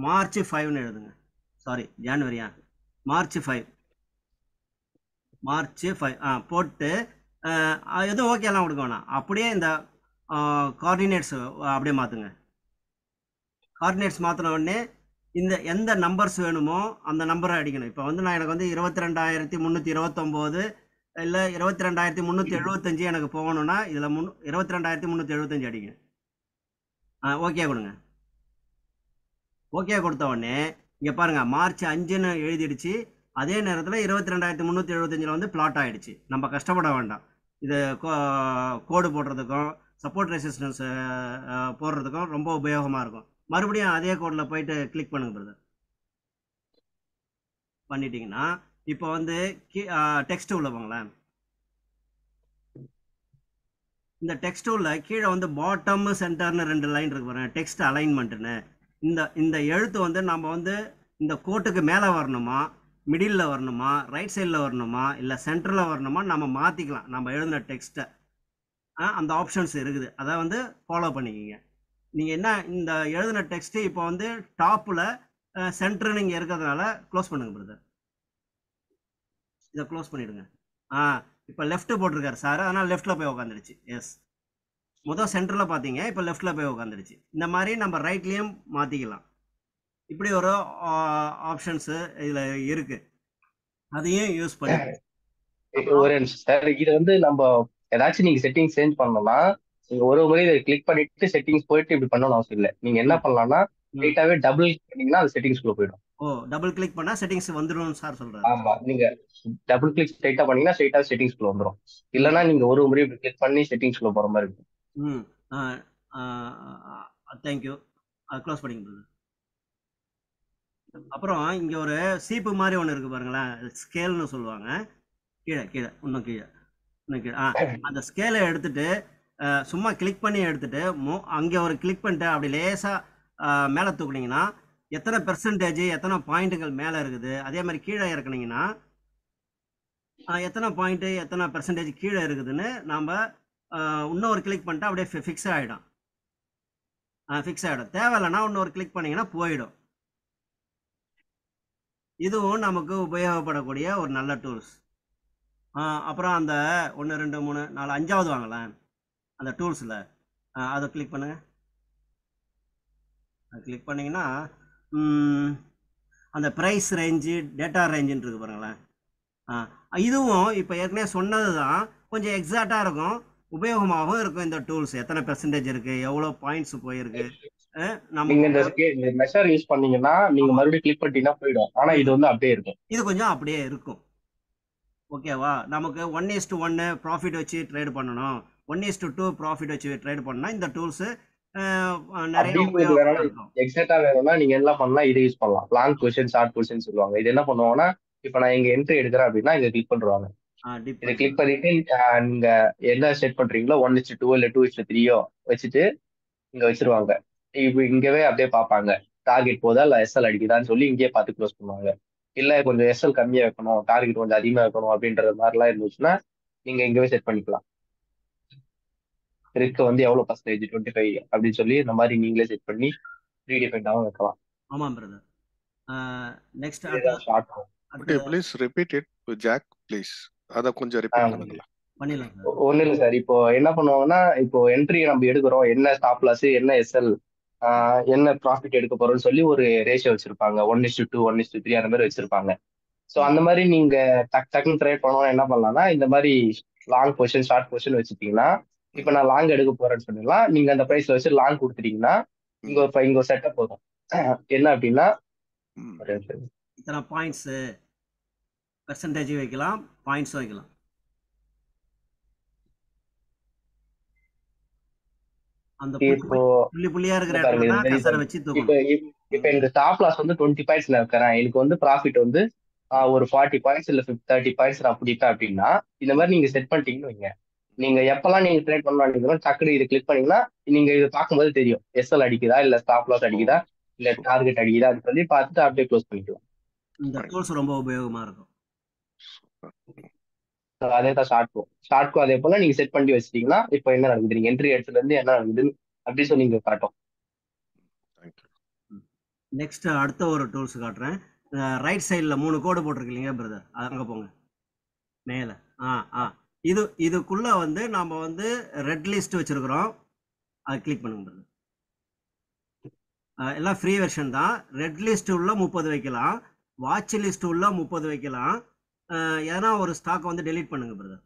மார்ச் 5 எழுதுங்க. சாரி, ஜான்வரியா, மார்ச் 5 போட்டு எதுவும் ஓகேலாம் கொடுக்க வேணாம். அப்படியே இந்த கோஆர்டினேட்ஸ் அப்படியே மாற்றுங்க. கோஆர்டினேட்ஸ் மாற்றின உடனே இந்த எந்த நம்பர்ஸ் வேணுமோ அந்த நம்பரை அடிக்கணும். இப்போ வந்து எனக்கு வந்து 22,329 இல்லை 22,375 எனக்கு போகணும்னா இதில் 22,375 அடிங்க. ஓகே கொடுங்க. ஓகே கொடுத்த உடனே இங்கே பாருங்கள், மார்ச் 5ன்னு எழுதிடுச்சு. அதே நேரத்தில் 22,375 வந்து பிளாட் ஆகிடுச்சு. நம்ம கஷ்டப்பட வேண்டாம். இது கோடு போடுறதுக்கும் சப்போர்ட் ரெசிஸ்டன்ஸ் போடுறதுக்கும் ரொம்ப உபயோகமாக இருக்கும். மறுபடியும் அதே கோடில் போயிட்டு கிளிக் பண்ணுங்க பிரதர். பண்ணிட்டீங்கன்னா இப்போ வந்து டெக்ஸ்ட் உள்ள போங்களேன். இந்த டெக்ஸ்ட் உள்ள கீழே வந்து பாட்டம் சென்டர்னு 2 லைன் இருக்கு பாருங்க, டெக்ஸ்ட் அலைன்மெண்ட்னு. இந்த எழுத்து வந்து நம்ம வந்து இந்த கோட்டுக்கு மேலே வரணுமா, மிடில் வரணுமா, ரைட் சைடில் வரணுமா, இல்லை சென்டரில் வரணுமா நம்ம மாற்றிக்கலாம். நம்ம எழுதின டெக்ஸ்ட்டை அந்த ஆப்ஷன்ஸ் இருக்குது, அதை வந்து ஃபாலோ பண்ணிக்கிங்க. நீங்கள் என்ன இந்த எழுதின டெக்ஸ்ட்டு இப்போ வந்து டாப்பில் சென்டர் நீங்கள் இருக்கிறதுனால க்ளோஸ் பண்ணுங்க பிரதர். இதை க்ளோஸ் பண்ணிவிடுங்க. இப்போ லெஃப்ட்டு போட்டிருக்காரு சார், அதனால் லெஃப்ட்டில் போய் உட்காந்துருச்சு. எஸ், முதல் சென்டரில் பார்த்தீங்க, இப்போ லெஃப்ட்டில் போய் உட்காந்துருச்சு. இந்த மாதிரி நம்ம ரைட்லேயும் மாற்றிக்கலாம். இப்படி ஒரு ஆப்ஷன்ஸு இதில் இருக்குது, அதையும் யூஸ் பண்ணி ஒரு நிமிஷம் சார். இது வந்து நம்ம ஏதாச்சும் நீங்க செட்டிங்ஸ் சேஞ்ச் பண்ணணும்னா நீங்க ஒரு முறை இதை கிளிக் பண்ணிட்டு செட்டிங்ஸ் போயிட்டு இப்படி பண்ணணும் அவசியம் இல்லை. நீங்க என்ன பண்ணலாம்னா ஸ்ட்ரெயிட்டாவே டபுள் பண்ணீங்கன்னா அது செட்டிங்ஸ்குள்ள போயிடும். டபுள் கிளிக் பண்ணா செட்டிங்ஸ் வந்துடும் சார் சொல்றாரு. ஆமா, நீங்க டபுள் கிளிக் ஸ்ட்ரெயிட்டா பண்ணீங்கன்னா ஸ்ட்ரெயிட்டா செட்டிங்ஸ்குள்ள வந்துடும். இல்லைன்னா நீங்க ஒரு முறை இப்படி கிளிக் பண்ணி செட்டிங்ஸ்குள்ள போற மாதிரி இருக்கும். தேங்க்யூ. அதை க்ளோஸ் பண்ணிங்க. அப்புறம் இங்க ஒரு சீப்பு மாதிரி ஒன்று இருக்கு பாருங்களேன், ஸ்கேல்னு சொல்லுவாங்க. கீழே கீழே இன்னும் கீழே அந்த ஸ்கேலை எடுத்துட்டு சும்மா கிளிக் பண்ணி எடுத்துட்டு அங்கே ஒரு கிளிக் பண்ணிட்டு அப்படி லேசாக மேலே தூக்குனீங்கன்னா எத்தனை பெர்சன்டேஜ் எத்தனை பாயிண்ட்டுகள் மேலே இருக்குது, அதே மாதிரி கீழே இறக்குனீங்கன்னா எத்தனை பாயிண்ட்டு எத்தனை பெர்சன்டேஜ் கீழே இருக்குதுன்னு நாம் இன்னொரு கிளிக் பண்ணிட்டு அப்படியே ஃபிக்ஸ் ஆகிடும். தேவையில்லைன்னா இன்னொரு கிளிக் பண்ணிங்கன்னா போயிடும். இதுவும் நமக்கு உபயோகப்படக்கூடிய ஒரு நல்ல டூல்ஸ். அப்புறம் அந்த 1 2 3 4 5வது வாங்கலாம் அந்த டூல்ஸில், அதை கிளிக் பண்ணுங்க. கிளிக் பண்ணிங்கன்னா அந்த ப்ரைஸ் ரேஞ்சு டேட்டா ரேஞ்சுன்னு இருக்கு பாருங்களேன். இதுவும் இப்போ ஏற்கனவே சொன்னது தான், கொஞ்சம் எக்ஸாக்டாக இருக்கும், உபயோகமாகவும் இருக்கும். இந்த டூல்ஸ் எத்தனை பெர்சன்டேஜ் இருக்குது, எவ்வளோ பாயிண்ட்ஸ் போயிருக்கு. நீங்க இந்த மெஷர் யூஸ் பண்ணீங்கன்னா நீங்க மறுபடியும் கிளிக் பண்ணிட்டீங்கன்னா போயிடும். ஆனா இது வந்து அப்படியே இருக்கும், இது கொஞ்சம் அப்படியே இருக்கும். ஓகேவா? நமக்கு 1:1 ப்ராஃபிட் வச்சு ட்ரேட் பண்ணணும், 1:2 ப்ராஃபிட் வச்சு ட்ரேட் பண்ணால் இந்த டூல்ஸு நிறைய உபயோகம். எக்ஸாக்டா வேணும்னா நீங்க என்ன பண்ணலாம், இதை யூஸ் பண்ணலாம். லாங் பொசிஷன் ஷார்ட் பொசிஷன் சொல்லுவாங்க. இது என்ன பண்ணுவாங்கன்னா, இப்போ நான் இங்க என்ட்ரி எடுக்கிறேன் அப்படின்னா இதை கிளிக் பண்ணுவாங்க. இதை கிளிக் பண்ணிட்டு நீங்க என்ன செட் பண்றீங்களோ 1:2 இல்லை 2:3 வச்சுட்டு இங்க வச்சிருவாங்க. இப்போ இங்கவே அப்படியே பார்ப்பாங்க, டார்கெட் போதா இல்லை எஸ்எல் அடிக்குதான்னு சொல்லி இங்கேயே பார்த்து க்ளோஸ் பண்ணுவாங்க. இல்லை கொஞ்சம் எஸ்எல் கம்மியாக வைக்கணும், டார்கெட் கொஞ்சம் அதிகமாக வைக்கணும் அப்படின்ற மாதிரிலாம் இருந்துச்சுன்னா நீங்க இங்கவே செட் பண்ணிக்கலாம். ரிஸ்க் வந்து எவ்வளோ பர்சன்டேஜ் 25 அப்படின்னு சொல்லி இந்த மாதிரி நீங்களே செட் பண்ணி ரீடிஃபைண்டாகவும் வைக்கலாம். ஆமாம் brother. Next please repeat it Jack please. அதை கொஞ்சம் ரிப்பீட் பண்ணுங்களா? பண்ணிடலாம். ஒன்றும் இல்லை சார். இப்போ என்ன பண்ணுவாங்கன்னா, இப்போ என்ட்ரி நம்ம எடுக்கிறோம், என்ன ஸ்டாப் லாஸ் என்ன எஸ்எல் என்ன ப்ராஃபிட் எடுக்க போறோம்னு சொல்லி ஒரு ரேஷியோ வச்சிருப்பாங்க. 1:2 1:3 அந்த மாதிரி வச்சிருப்பாங்க. ஸோ அந்த மாதிரி நீங்க டக்குன்னு ட்ரேட் பண்ணணும் என்ன பண்ணலாம்னா, இந்த மாதிரி லாங் பொசிஷன் ஷார்ட் பொசிஷன் வச்சுட்டீங்கன்னா, இப்போ நான் லாங் எடுக்க போறேன்னு சொன்னீங்கன்னா நீங்க அந்த ப்ரைஸ்ல வச்சு லாங் கொடுத்துட்டீங்கன்னா இங்க ஒரு செட்டப் வரும். என்ன அப்படின்னா இத்தனை பாயிண்ட்ஸ் பெர்சன்டேஜ் வைக்கலாம், பாயிண்ட்ஸ் வைக்கலாம். அந்த புள்ளியா இருக்கிற இடத்துல கர்சரை வச்சு தூக்கணும். இப்போ எனக்கு ஸ்டாப் லாஸ் வந்து 20 பாயிண்ட்ஸ்ல இருக்கிறேன், எனக்கு வந்து ப்ராஃபிட் வந்து ஒரு 40 பாயிண்ட்ஸ் இல்ல 30 பாயிண்ட்ஸ் நான் பிடிப்பேன் அப்படின்னா இந்த மாதிரி நீங்க செட் பண்ணிட்டீங்கன்னு வைங்க. நீங்க எப்பெல்லாம் நீங்க ட்ரேட் பண்ணலாம் டக்குனு இது கிளிக் பண்ணீங்கன்னா நீங்க இது பார்க்கும்போது தெரியும், எஸ்எல் அடிக்குதா இல்ல ஸ்டாப் லாஸ் அடிக்குதா இல்ல டார்கெட் அடிக்குதா அது சொல்லி பார்த்துட்டு அப்படியே க்ளோஸ் பண்ணிக்கலாம். இந்த டூல்ஸ் ரொம்ப உபயோகமா இருக்கும். அதே தான் ஷார்ட்க்கும் அதே போல நீங்க செட் பண்ணி வச்சிட்டீங்கன்னா இப்போ என்ன நடக்குது, நீங்க என்ட்ரி எடுத்துல இருந்து என்ன நடக்குதுன்னு அப்படி சொல்லி நீங்க காட்டும். நெக்ஸ்ட் அடுத்த ஒரு டூல்ஸ் காட்டுறேன். ரைட் சைடில் 3 கோடு போட்டிருக்கு இல்லைங்க பிரதர், அங்கே போங்க மேலே. இதுக்குள்ள வந்து நாம வந்து ரெட் லிஸ்ட் வச்சிருக்கிறோம், அதை கிளிக் பண்ணுங்க பிரதர். எல்லாம் ஃப்ரீ வெர்ஷன் தான். ரெட் லிஸ்ட் உள்ள 30 வைக்கலாம், வாட்ச் லிஸ்ட் உள்ள 30 வைக்கலாம். ஏன்னா ஒரு ஸ்டாக் வந்து டெலீட் பண்ணுங்க பிரதர்.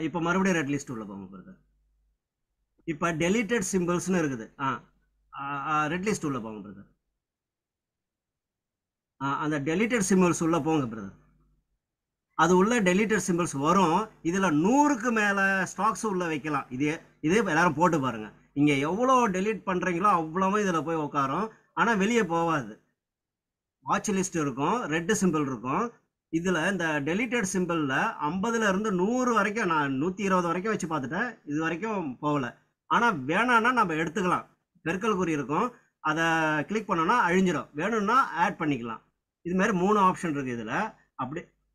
இப்போ மறுபடியும் ரெட் லிஸ்ட் உள்ள போங்க பிரதர். இப்போ டெலிட்டட் சிம்பிள்ஸ்னு இருக்குது, ரெட் லிஸ்ட் உள்ள போங்க பிரதர். அந்த டெலிட்டட் சிம்பிள்ஸ் உள்ள போங்க பிரதர். அது உள்ள டெலிட்டட் சிம்பிள்ஸ் வரும். இதில் 100க்கு மேலே ஸ்டாக்ஸ் உள்ள வைக்கலாம். இதே எல்லாரும் போட்டு பாருங்க. இங்க எவ்வளோ டெலீட் பண்றீங்களோ அவ்வளவும் இதுல போய் உட்காரும். ஆனா வெளியே போகாது. வாட்ச் லிஸ்ட் இருக்கும், ரெட் சிம்பிள் இருக்கும். இதுல இந்த டெலிட்டட் சிம்பிள்ல 50ல இருந்து 100 வரைக்கும், நான் 120 வரைக்கும் வச்சு பார்த்துட்டேன், இது வரைக்கும் போகல. ஆனா வேணான்னா நம்ம எடுத்துக்கலாம். பெருக்கல் குறி இருக்கும், அதை கிளிக் பண்ணோம்னா அழிஞ்சிடும். வேணும்னா ஆட் பண்ணிக்கலாம். இது மாதிரி 3 ஆப்ஷன் இருக்கு இதுல.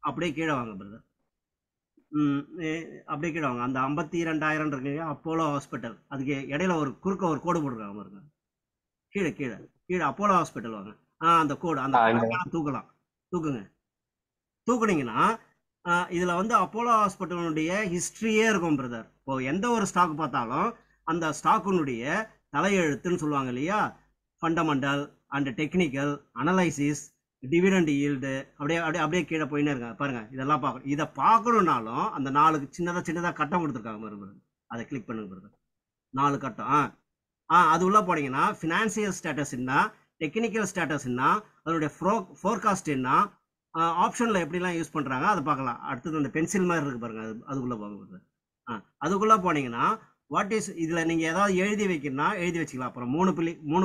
அப்படியே கீழே வாங்க பிரதர். அப்படியே கீழே வாங்க. அந்த 52,000 இருக்கு அப்போலோ ஹாஸ்பிட்டல், அதுக்கு இடையில ஒரு குறுக்க ஒரு கோடு போட்டிருக்காங்க பாருங்க. கீழே கீழே கீழே அப்போலோ ஹாஸ்பிட்டல் வாங்க. அந்த கோடு, அந்த தூக்கலாம். தூக்குங்க. தூக்குனீங்கன்னா இதுல வந்து அப்போலோ ஹாஸ்பிட்டலுடைய ஹிஸ்டரியே இருக்கும் பிரதர். இப்போ எந்த ஒரு ஸ்டாக் பார்த்தாலும் அந்த ஸ்டாக்குனுடைய தலையெழுத்துன்னு சொல்லுவாங்க இல்லையா, fundamental and technical analysis, dividend yield, அப்படியே கீழே போயினே இருக்காங்க பாருங்க. இதெல்லாம் பார்க்கணும். இதை பார்க்கணுன்னாலும் அந்த 4 சின்னதாக கட்டம் கொடுத்துருக்காங்க பாருங்க. அதை கிளிக் பண்ணுங்க பிரதர். 4 கட்டம். அது உள்ள போனீங்கன்னா ஃபினான்சியல் ஸ்டேட்டஸ் என்ன, டெக்னிக்கல் ஸ்டேட்டஸ் என்ன, அதனுடைய ஃபோர்காஸ்ட் என்ன, ஆப்ஷன்ல எப்படிலாம் யூஸ் பண்றாங்க அதை பார்க்கலாம். அடுத்தது அந்த பென்சில் மாதிரி இருக்கு பாருங்க, அதுக்குள்ள போங்க. அதுக்குள்ள போனீங்கன்னா வாட் இஸ், இதுல நீங்க ஏதாவது எழுதி வைக்கணும்னா எழுதி வச்சுக்கலாம். அப்புறம் 3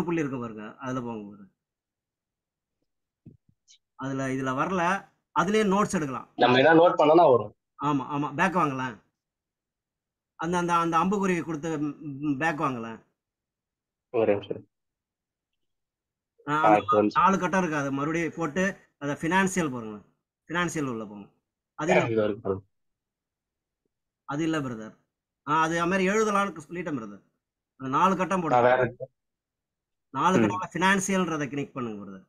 புள்ளி இருக்கு பாருங்க, அதுல போங்க. இதுல வரல, அதுலயே நோட்ஸ் எடுக்கலாம். நம்ம என்ன நோட் பண்ணனா வரும். ஆமா பேக் வாங்கலாம். அந்த அந்த அந்த அம்புக்குறி கொடுத்து பேக் வாங்கலாம். ஒரு நிமிஷம். 4 கட்டம் இருக்கு, அதை மறுபடியும் போட்டு அதை ஃபினான்சியல் போடுங்க. ஃபினான்சியல் உள்ள போங்க. அது இல்ல பிரதர். அது மாதிரி எழுதலாம்னு சொல்லிட்டேன் பிரதர். அந்த 4 கட்டம் போடுங்க. 4 கட்டம் ஃபினான்சியல்ன்றதை கிளிக் பண்ணுங்க பிரதர்.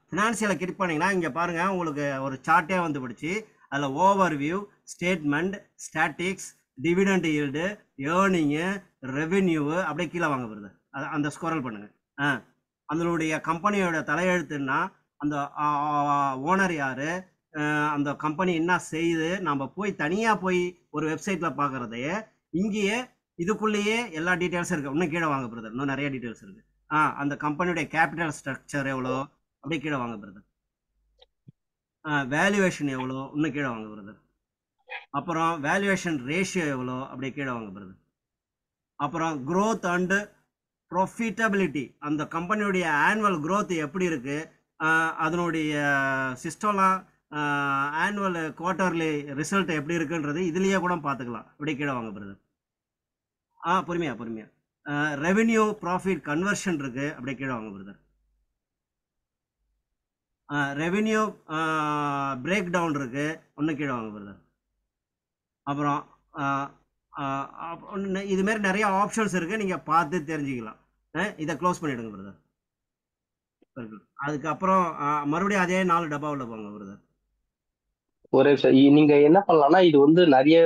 ஃபினான்சியலை கிளிக் பண்ணீங்கன்னா இங்க பாருங்க, உங்களுக்கு ஒரு சார்ட்டே வந்து பிடிச்சி அதில் overview, statement, statics, dividend yield, earning, revenue, அப்படியே கீழே வாங்க பிரதர். அந்த ஸ்கோரல் பண்ணுங்க. அதனுடைய கம்பெனியோட தலையெழுத்துன்னா அந்த ஓனர் யாரு, அந்த கம்பெனி என்ன செய்யுது, நம்ம போய் தனியா போய் ஒரு வெப்சைட்ல பாக்குறதையே இங்கேயே இதுக்குள்ளேயே எல்லா டீட்டெயில்ஸும் இருக்கு. இன்னும் கீழே வாங்க பிரதர், இன்னும் நிறைய டீட்டெயில்ஸ் இருக்கு. அந்த கம்பெனியுடைய கேபிட்டல் ஸ்ட்ரக்சர் எவ்வளோ, அப்படியே கீழே வாங்க பிரதர். வேல்யூவேஷன் எவ்வளோ, இன்னும் கீழே வாங்க பிரதர். அப்புறம் வேல்யூவேஷன் ரேஷியோ எவ்வளோ, அப்படியே கீழே வாங்க பிரதர். அப்புறம் growth அண்ட் ப்ராஃபிட்டபிலிட்டி, அந்த கம்பெனியுடைய ஆனுவல் growth எப்படி இருக்கு, அதனுடைய சிஸ்டம்லாம் ஆனுவல் குவார்டர்லி ரிசல்ட் எப்படி இருக்குன்றது இதுலயே கூட பார்த்துக்கலாம். அப்படியே கீழே வாங்க பிரதர். பொறுமையா ரெவென்யூ ப்ராஃபிட் கன்வர்ஷன் இருக்கு, அப்படியே கீழே வாங்க பிரதர். ரெவென்யூ பிரேக் டவுன் இருக்கு, ஒன்றும் கீழே வாங்க பிரதர். அப்புறம் இது மாதிரி நிறைய ஆப்ஷன்ஸ் இருக்கு, நீங்க பார்த்து தெரிஞ்சுக்கலாம். இதை க்ளோஸ் பண்ணிடுங்க பிரதர். அதுக்கப்புறம் மறுபடியும் அதே 4 டப்பாவில் போங்க பிரதர். ஒரு நீங்க என்ன பண்ணலாம்னா, இது வந்து நிறைய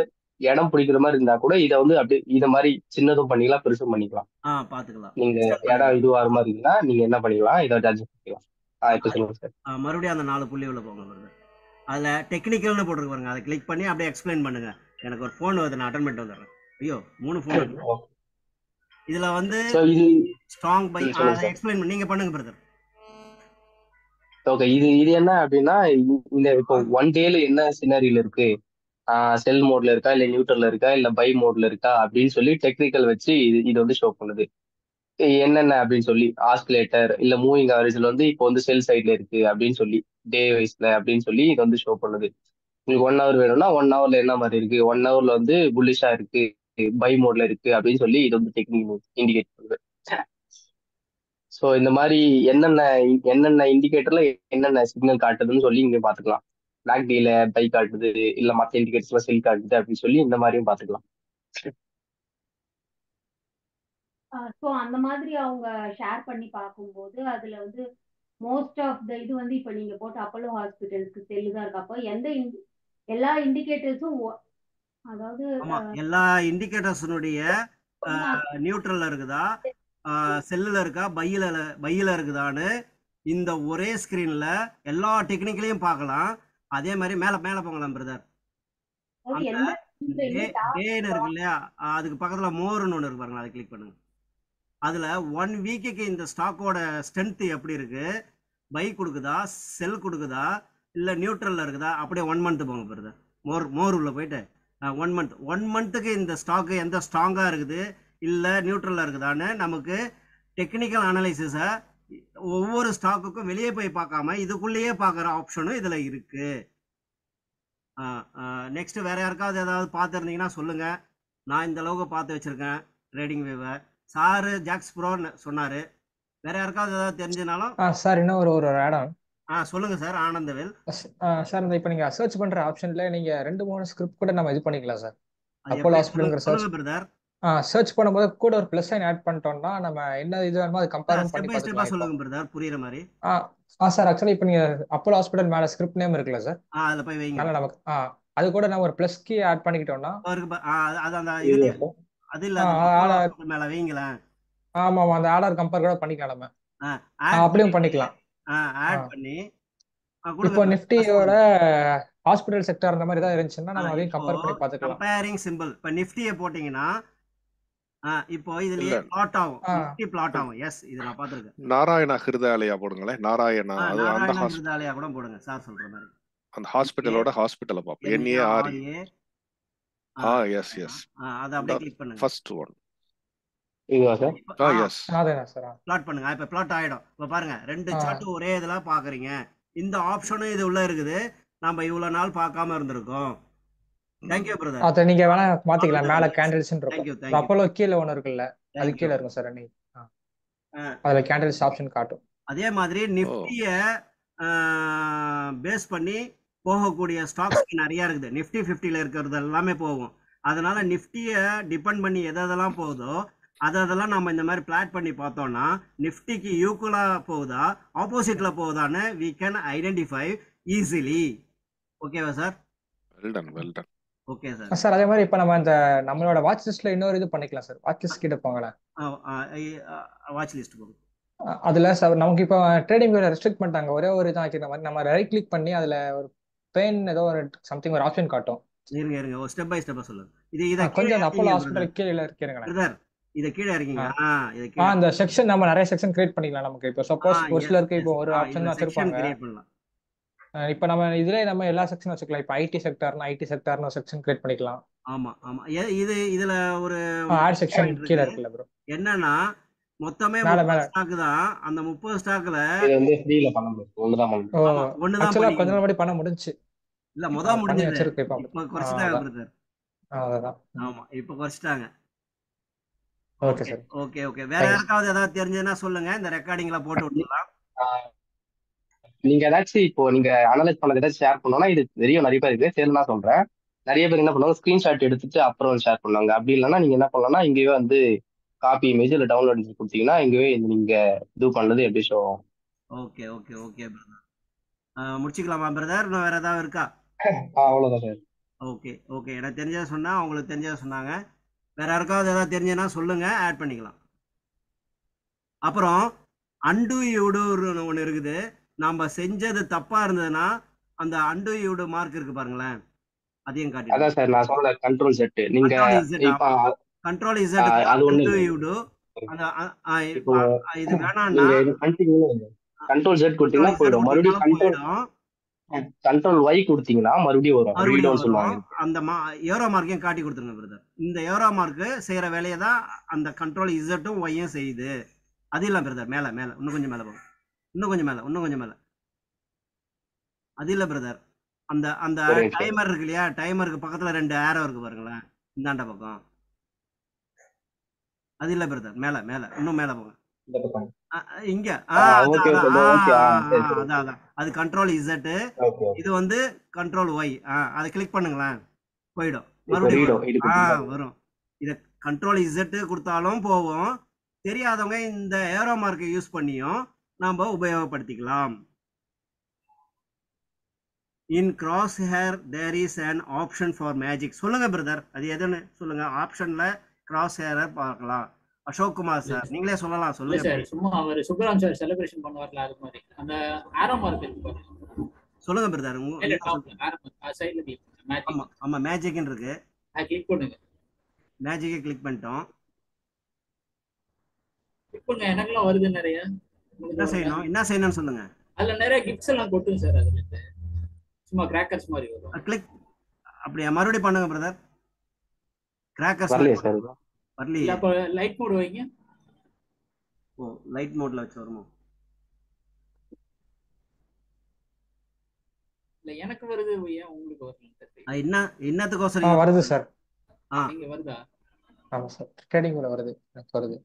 இடம் பிடிக்கிற மாதிரி இருந்தா கூட இதை வந்து அப்படியே இதை மாதிரி சின்னதும் பண்ணிக்கலாம், பெருசும் பண்ணிக்கலாம். பாத்துக்கலாம். நீங்க இடம் இதுவார மாதிரி இருந்தா நீங்க என்ன பண்ணிக்கலாம், இதை அட்ஜஸ்ட் பண்ணிக்கலாம். இப்ப சொல்லுங்க சார். மறுபடியும் அந்த 4 புள்ளி உள்ள போங்க பிரதர். அதுல டெக்னிக்கல்னு போட்டுருக்கு பாருங்க, அதை கிளிக் பண்ணி அப்படியே எக்ஸ்பிளைன் பண்ணுங்க. எனக்கு ஒரு ஃபோன் வருது, நான் அட்டன் பண்ணிட்டு வந்துடுறேன். ஐயோ 3 ஃபோன். இதுல வந்து ஸ்ட்ராங் பை எக்ஸ்பிளைன் பண்ணி நீங்க பண்ணுங்க பிரதர். ஓகே, இது என்ன அப்படின்னா, இந்த இப்போ 1 டேல என்ன சினாரியில இருக்கு, செல் மோட்ல இருக்கா, இல்ல நியூட்ரல்ல இருக்கா, இல்ல பை மோட்ல இருக்கா அப்படின்னு சொல்லி டெக்னிக்கல் வச்சு இது வந்து ஷோ பண்ணுது. என்னென்ன அப்படின்னு சொல்லி ஆஸ்கிலேட்டர் இல்ல மூவிங் ஆவரேஜ்ல வந்து இப்போ வந்து செல் சைட்ல இருக்கு அப்படின்னு சொல்லி டே வைஸ்ல அப்படின்னு சொல்லி இது வந்து ஷோ பண்ணுது. உங்களுக்கு 1 ஹவர் வேணும்னா 1 ஹவர்ல என்ன மாதிரி இருக்கு, 1 ஹவர்ல வந்து புல்லிஷா இருக்கு, பை மோட்ல இருக்கு அப்படின்னு சொல்லி இது வந்து டெக்னிக் இண்டிகேட் பண்ணுது. ஸோ இந்த மாதிரி என்னென்ன இண்டிகேட்டர்ல என்னென்ன சிக்னல் காட்டுதுன்னு சொல்லி இங்க பாத்துக்கலாம். பிளாக் டீல பை காட்டுது, இல்ல மற்ற இண்டிகேட்டர்ஸ்ல செல் காட்டுது அப்படின்னு சொல்லி இந்த மாதிரியும் பாத்துக்கலாம். ஸோ அந்த மாதிரி அவங்க ஷேர் பண்ணி பார்க்கும்போது அதுல வந்து மோஸ்ட் ஆஃப் த இது வந்து இப்போ நீங்க போட்ட அப்போலோ ஹாஸ்பிட்டல்ஸ்க்கு செல்லு தான் இருக்கு. அப்போ எல்லா இண்டிகேட்டர்ஸும், அதாவது எல்லா இண்டிகேட்டர்ஸுடைய நியூட்ரல்ல இருக்குதா, செல்லுல இருக்கா, பையில இருக்குதான்னு இந்த ஒரே ஸ்கிரீன்ல எல்லா டெக்னிக்கலையும் பார்க்கலாம். அதே மாதிரி மேல போங்கலாம் பிரதர். டேன்னு இருக்கு இல்லையா, அதுக்கு பக்கத்துல மோர்னு ஒன்று இருக்கு பாருங்க, அதை கிளிக் பண்ணுங்க. அதுல 1 வீக்குக்கு இந்த ஸ்டாக்கோட ஸ்ட்ரென்த் எப்படி இருக்கு, பை கொடுக்குதா, செல் கொடுக்குதா, இல்ல நியூட்ரல்ல இருக்குதா, அப்படியே 1 மந்த் போங்க பிரதர். மோர் உள்ள போயிட்டு 1 மந்த்துக்கு இந்த ஸ்டாக்கு எந்த ஸ்ட்ராங்காக இருக்குது இல்லை நியூட்ரலாக இருக்குதான்னு நமக்கு டெக்னிக்கல் அனலைசிஸை ஒவ்வொரு ஸ்டாக்குக்கும் வெளியே போய் பார்க்காம இதுக்குள்ளேயே பார்க்குற ஆப்ஷனும் இதில் இருக்குது. நெக்ஸ்ட் வேற யாருக்காவது ஏதாவது பார்த்துருந்தீங்கன்னா சொல்லுங்க. நான் இந்த அளவுக்கு பார்த்து வச்சிருக்கேன் ட்ரேடிங் வேவை. சாரு ஜாக்ஸ் ப்ரோ சொன்னாரு. வேற யாருக்காவது ஏதாவது தெரிஞ்சனாலும் சார் இன்னும் ஒரு ஆடம். சொல்லுங்க சார். ஆனந்தவேல் சார் இந்த இப்போ நீங்க சர்ச் பண்ற ஆப்ஷன்ல நீங்க 2-3 ஸ்கிரிப்ட் கூட நம்ம இது பண்ணிக்கலாம் சார். அது அப்போலோ எப்படி ஹாஸ்பிட்டல்ங்கிற சர்ச் சொல்லுங்க பிரதர். சர்ச் பண்ணும்போது கூட ஒரு ப்ளஸ் சைன் ஆட் பண்ணிட்டோம்னா நம்ம என்ன இது வேணுமோ அது கம்பேரும் ஸ்டெப் பண்ணி பை ஸ்டெப்பா பார்த்துக்கலாம். இப்போ சொல்லுங்க பிரதர், புரியுற மாதிரி. சார் ஆக்சுவலி இப்போ நீங்க அப்போலோ ஹாஸ்பிட்டல் மேல ஸ்கிரிப்ட் நேம் இருக்குல்ல சார், அதில் போய் வைங்க. மேல நமக்கு அது கூட நம்ம ஒரு ப்ளஸ் கீ ஆட் பண்ணிக்கிட்டோம்னா அது அந்த இது அது இல்ல மேல வைங்களேன். ஆமா அந்த ஆர்டர் கம்பேர் கூட பண்ணிக்கலாம் நம்ம. ஆட் அப்படியும் பண்ணிக்கலாம். ஆட் பண்ணி இப்போ நிஃப்டியோட ஹாஸ்பிட்டல் செக்டர் அந்த மாதிரி தான் இருந்துச்சுன்னா நம்ம அதையும் கம்பேர் பண்ணி பார்த்துக்கலாம். Comparing simple. இப்போ நிஃப்டியை போட்டீங்கன்னா இப்போ இதுலயே பிளாட் ஆகும். நிஃப்டி பிளாட் ஆகும். எஸ், இது நான் பார்த்திருக்கேன். நாராயணா ஹிருதயாலயா போடுங்களேன். நாராயணா அது அந்த நாராயண ஹிருதயாலயா கூட போடுங்க சார் சொல்ற மாதிரி. அந்த ஹாஸ்பிடலோட ஹாஸ்பிடல பாப்போம். NARE. Yes yes. அத அப்படியே கிளிக் பண்ணுங்க. ஃபர்ஸ்ட் ஒன் இதுவா சார்? எஸ். அதேதான் சார். பிளாட் பண்ணுங்க. இப்ப பிளாட் ஆயிடும். இப்ப பாருங்க ரெண்டு சார்ட் ஒரே இதுல பாக்குறீங்க. இந்த ஆப்ஷனும் இது உள்ள இருக்குது. நம்ம இவ்வளவு நாள் பார்க்காம இருந்திருக்கோம். Thank you brother. அத நீங்க வேணா மாத்திக்கலாம். மேல கேண்டில்ஸ் Thank you, இருக்கும். thank you. அப்போலோ கீழ ஒன்னு இருக்குல்ல, அது Thank கீழ you. இருக்கும் சார். நீ அதுல கேண்டில்ஸ் ஆப்ஷன் காட்டும். அதே மாதிரி நிஃப்டிய பேஸ் பண்ணி போகக்கூடிய ஸ்டாக்ஸ் நிறைய இருக்குது. நிஃப்டி 50ல இருக்கிறது எல்லாமே போகும். அதனால நிஃப்டிய டிபெண்ட் பண்ணி எதெல்லாம் போகுதோ அதெல்லாம் நம்ம இந்த மாதிரி பிளாட் பண்ணி பார்த்தோம்னா நிஃப்டிக்கு ஈக்குவலா போகுதா ஆப்போசிட்ல போகுதான்னு we can identify easily. ஓகேவா sir? Well done well done. Okay sir. Sir அதே மாதிரி இப்ப நம்ம இந்த நம்மளோட வாட்ச் லிஸ்ட்ல இன்னொரு இது பண்ணிக்கலாம் சார். வாட்ச் லிஸ்ட் கிட்ட போங்களேன். வாட்ச் லிஸ்ட் போகும். அதுல சார் நமக்கு இப்போ ட்ரேடிங் ரெஸ்ட்ரிக்ட் பண்ணிட்டாங்க. ஒரே ஒரு இதான் ஆக்கிற மாதிரி நம்ம ரைட் கிளிக் பண்ணி அதுல ஒரு பெயின் ஏதோ ஒரு சம்திங் ஒரு ஆப்ஷன் காட்டும். இருங்க ஒரு ஸ்டெப் பை ஸ்டெப்பா சொல்லுங்க. இத கொஞ்சம் அந்த அப்போலோ ஹாஸ்பிடல் கீழ இருக்கீங்களா பிரதர்? இத கீழ இருக்கீங்க. இத கீழ அந்த செக்ஷன் நம்ம நிறைய செக்ஷன் கிரியேட் பண்ணிக்கலாம். நமக்கு இப்போ சப்போஸ் ஒரு சிலருக்கு இப்போ ஒரு ஆப்ஷன் வச்சிருப்பாங்க. கிரியேட் பண்ணலாம். இப்போ நம்ம இதுல நம்ம எல்லா செக்ஷன் வச்சுக்கலாம். இப்போ ஐடி செக்டார்னு ஒரு செக்ஷன் கிரியேட் பண்ணிக்கலாம். ஆமா ஆமா. இதுல ஒரு ஆட் செக்ஷன் கீழ இருக்குல்ல ப்ரோ. என்னன்னா மொத்தமே 30 ஸ்டாக் தான். அந்த 30 ஸ்டாக்ல இது வந்து ஃப்ரீல பண்ண முடியும். ஒண்ணுதான் பண்ண முடியும். ஒண்ணுதான் ஆக்சுவலா கொஞ்ச நாள் முன்னாடி பண்ண முடிஞ்சு. இல்ல முத முடிஞ்சது. வச்சிருக்கு இப்போ. இப்ப குறைச்சிட்டாங்க பிரதர். அதான். ஆமா இப்போ குறைச்சிட்டாங்க. Okay sir. ஓகே. வேற யாருக்காவது ஏதாவது தெரிஞ்சதுன்னா சொல்லுங்க. இந்த ரெக்கார்டிங்ல போட்டு விட்டுலாம். நீங்க ஏதாச்சும் இப்போ நீங்க அனலைஸ் பண்ணது ஏதாச்சும் ஷேர் பண்ணோம்னா இது தெரியும். நிறைய பேர் இருக்கு. சரி நான் சொல்றேன். நிறைய பேர் என்ன பண்ணுவாங்க, ஸ்கிரீன்ஷாட் எடுத்துட்டு அப்புறம் ஷேர் பண்ணுவாங்க. அப்படி இல்லைன்னா நீங்க என்ன பண்ணலாம்னா இங்கேயே வந்து காப்பி இமேஜ் இல்லை டவுன்லோட் கொடுத்தீங்கன்னா இங்கேயே நீங்க இது பண்ணது எப்படி ஷோ. Okay brother. முடிச்சுக்கலாமா பிரதர்? இன்னும் வேற ஏதாவது இருக்கா? அவ்வளவுதான் சார். ஓகே எனக்கு தெரிஞ்சதை சொன்னா உங்களுக்கு தெரிஞ்சதை சொன்னாங்க. வேற யாருக்காவது ஏதாவது தெரிஞ்சதுன்னா சொல்லுங்க, ஆட் பண்ணிக்கலாம். அப்புறம் அண்டு யூடுன்னு ஒன்று இருக்குது. நம்ம செஞ்சது தப்பா இருந்ததுன்னா அந்த அண்டு யூடு மார்க் இருக்கு பாருங்களேன், அதையும் காட்டி. அதான் சார் நான் சொல்ற கண்ட்ரோல் செட். நீங்க இப்ப கண்ட்ரோல் இசட் அது ஒண்ணு அண்டு யூடு. அந்த இது வேணாம்னா கண்ட்ரோல் செட் கொடுத்தீங்கன்னா போயிடும். மறுபடியும் கண்ட்ரோல் Y கொடுத்தீங்கன்னா மறுபடியும் வரும். ரீடவுன் சொல்லுவாங்க. அந்த ஏரோ மார்க்கையும் காட்டி கொடுத்துருங்க பிரதர். இந்த ஏரோ மார்க் செய்யற வேலையை தான் அந்த கண்ட்ரோல் இசட்டும் ஒய்யும் செய்யுது. அது இல்ல பிரதர், மேல இன்னும் கொஞ்சம் மேல போகும். இன்னும் கொஞ்சம் மேல. அது இல்ல பிரதர், அந்த டைமர் இருக்கு இல்லையா, டைமருக்கு பக்கத்துல 2 ஏரோ இருக்கு பாருங்களேன், இந்தாண்ட பக்கம். அது இல்ல பிரதர், மேல இன்னும் மேல போங்க. இங்க அதான் அது கண்ட்ரோல் இசட். இது வந்து கண்ட்ரோல் ஒய். அதை கிளிக் பண்ணுங்களேன், போயிடும். மறுபடியும் வரும். இத கண்ட்ரோல் இசட் கொடுத்தாலும் போவோம். தெரியாதவங்க இந்த ஏரோ மார்க்கை யூஸ் பண்ணியும் நாம உபயோகப்படுத்திக்கலாம். In cross hair there is an option for magic. சொல்லுங்க பிரதர், அது எதுன்னு சொல்லுங்க. ஆப்ஷன்ல கிராஸ் ஹேர் பார்க்கலாம். அசோக் குமார் சார் நீங்களே சொல்லலாம். சொல்லுங்க சார். சும்மா அவர் சுப்ராம் சார் செலிப்ரேஷன் பண்ணுவார்ல, அது மாதிரி அந்த ஆரோ மார்க் இருக்கு பாருங்க. சொல்லுங்க பிரதர். சைடுல மேஜிக். ஆமா மேஜிக்னு இருக்கு. கிளிக் பண்ணுங்க. மேஜிக்கை கிளிக் பண்ணிட்டோம். கிளிக் பண்ணுங்க. எனக்குலாம் வருது நிறைய. என்ன செய்யணும்னு சொல்லுங்க. அதுல நிறைய கிஃப்ட்ஸ் எல்லாம் கொட்டுங்க சார். அதுல சும்மா கிராக்கர்ஸ் மாதிரி வரும். கிளிக் அப்படியே மறுபடியும் பண்ணுங்க பிரதர். கிராக்கர்ஸ் வரலையே சார். இல்ல வரலையே. அப்போ லைட் மோட் வைங்க. ஓ லைட் மோட்ல வச்சு வருமோ? இல்ல எனக்கு வருது, ஏன் உங்களுக்கு வரல? என்னத்துக்கோசரம் வருது சார். நீங்க வருதா? ஆமா சார், ட்ரேடிங் வியூல வருது, எனக்கு வருது.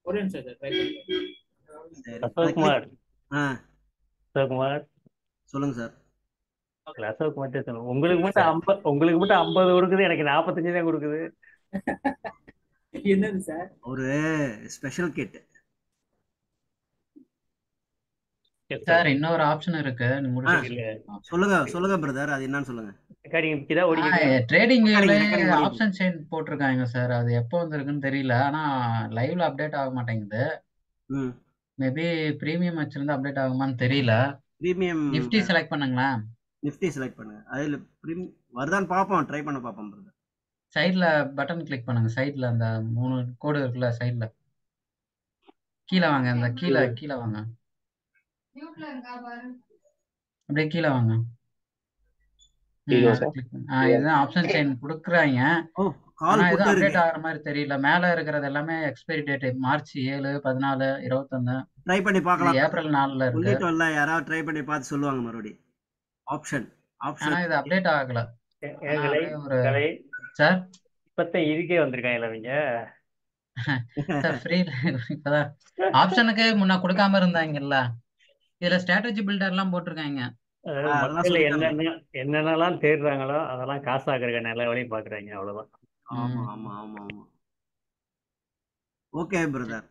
ஒரு நிமிஷம் சார், ட்ரை பண்ணுங்க. அசோக்குமார், ஆ அசோக்குமார் சொல்லுங்க சார். அசோக்குமார் சொல்லுங்க. உங்களுக்கு மட்டும் 50 கொடுக்குது, எனக்கு 45 தான் கொடுக்குது. என்னது சார்? ஒரு ஸ்பெஷல் கிட் சார். இன்னொரு ஆப்ஷன் இருக்கு, சொல்லுங்க பிரதர், அது என்னன்னு சொல்லுங்க. ட்ரேடிங் ஆப்ஷன் செயின் போட்டிருக்காங்க சார். அது எப்போ வந்திருக்குன்னு தெரியல, ஆனா லைவ்ல அப்டேட் ஆக மாட்டேங்குது. மேபி பிரீமியம் வச்சிருந்தா அப்டேட் ஆகுமான்னு தெரியல. பிரீமியம் நிஃப்டி செலக்ட் பண்ணுங்களேன். நிஃப்டி செலக்ட் பண்ணுங்க. அதுல வருதான்னு பாப்போம், ட்ரை பண்ண பாப்போம் பிரதர். சைடுல பட்டன் கிளிக் பண்ணுங்க. சைடுல அந்த 3 கோடு இருக்குல்ல, சைடுல கீழே வாங்க. அந்த கீழே வாங்க, அப்படியே கீழே வாங்க. இதுதான் ஆப்ஷன் செயின் கொடுக்குறாங்க. ஆனா இது அப்டேட் ஆகுற மாதிரி தெரியல. மேல இருக்கிறது எல்லாமே எக்ஸ்பைரி டேட் மார்ச் 7, 14, 21. ட்ரை பண்ணி பார்க்கலாம். ஏப்ரல் 4ல இருக்கு. யாராவது ட்ரை பண்ணி பார்த்து சொல்லுவாங்க மறுபடியும். ஆப்ஷன் ஆனா இது அப்டேட் ஆகல சார். இப்பதான் இதுக்கே வந்திருக்காங்க அவங்க சார். ஃப்ரீல இப்பதான் ஆப்ஷனுக்கு முன்ன கொடுக்காம இருந்தாங்கல்ல. இதுல ஸ்ட்ராட்டஜி பில்டர் எல்லாம் போட்டிருக்காங்க. மக்கள் என்னென்னலாம் தேடுறாங்களோ அதெல்லாம் காசாக்குற நல்ல வேலையும் பாக்குறாங்க, அவ்வளவுதான். ஆமா ஆமா ஆமா ஆமா. Okay brother.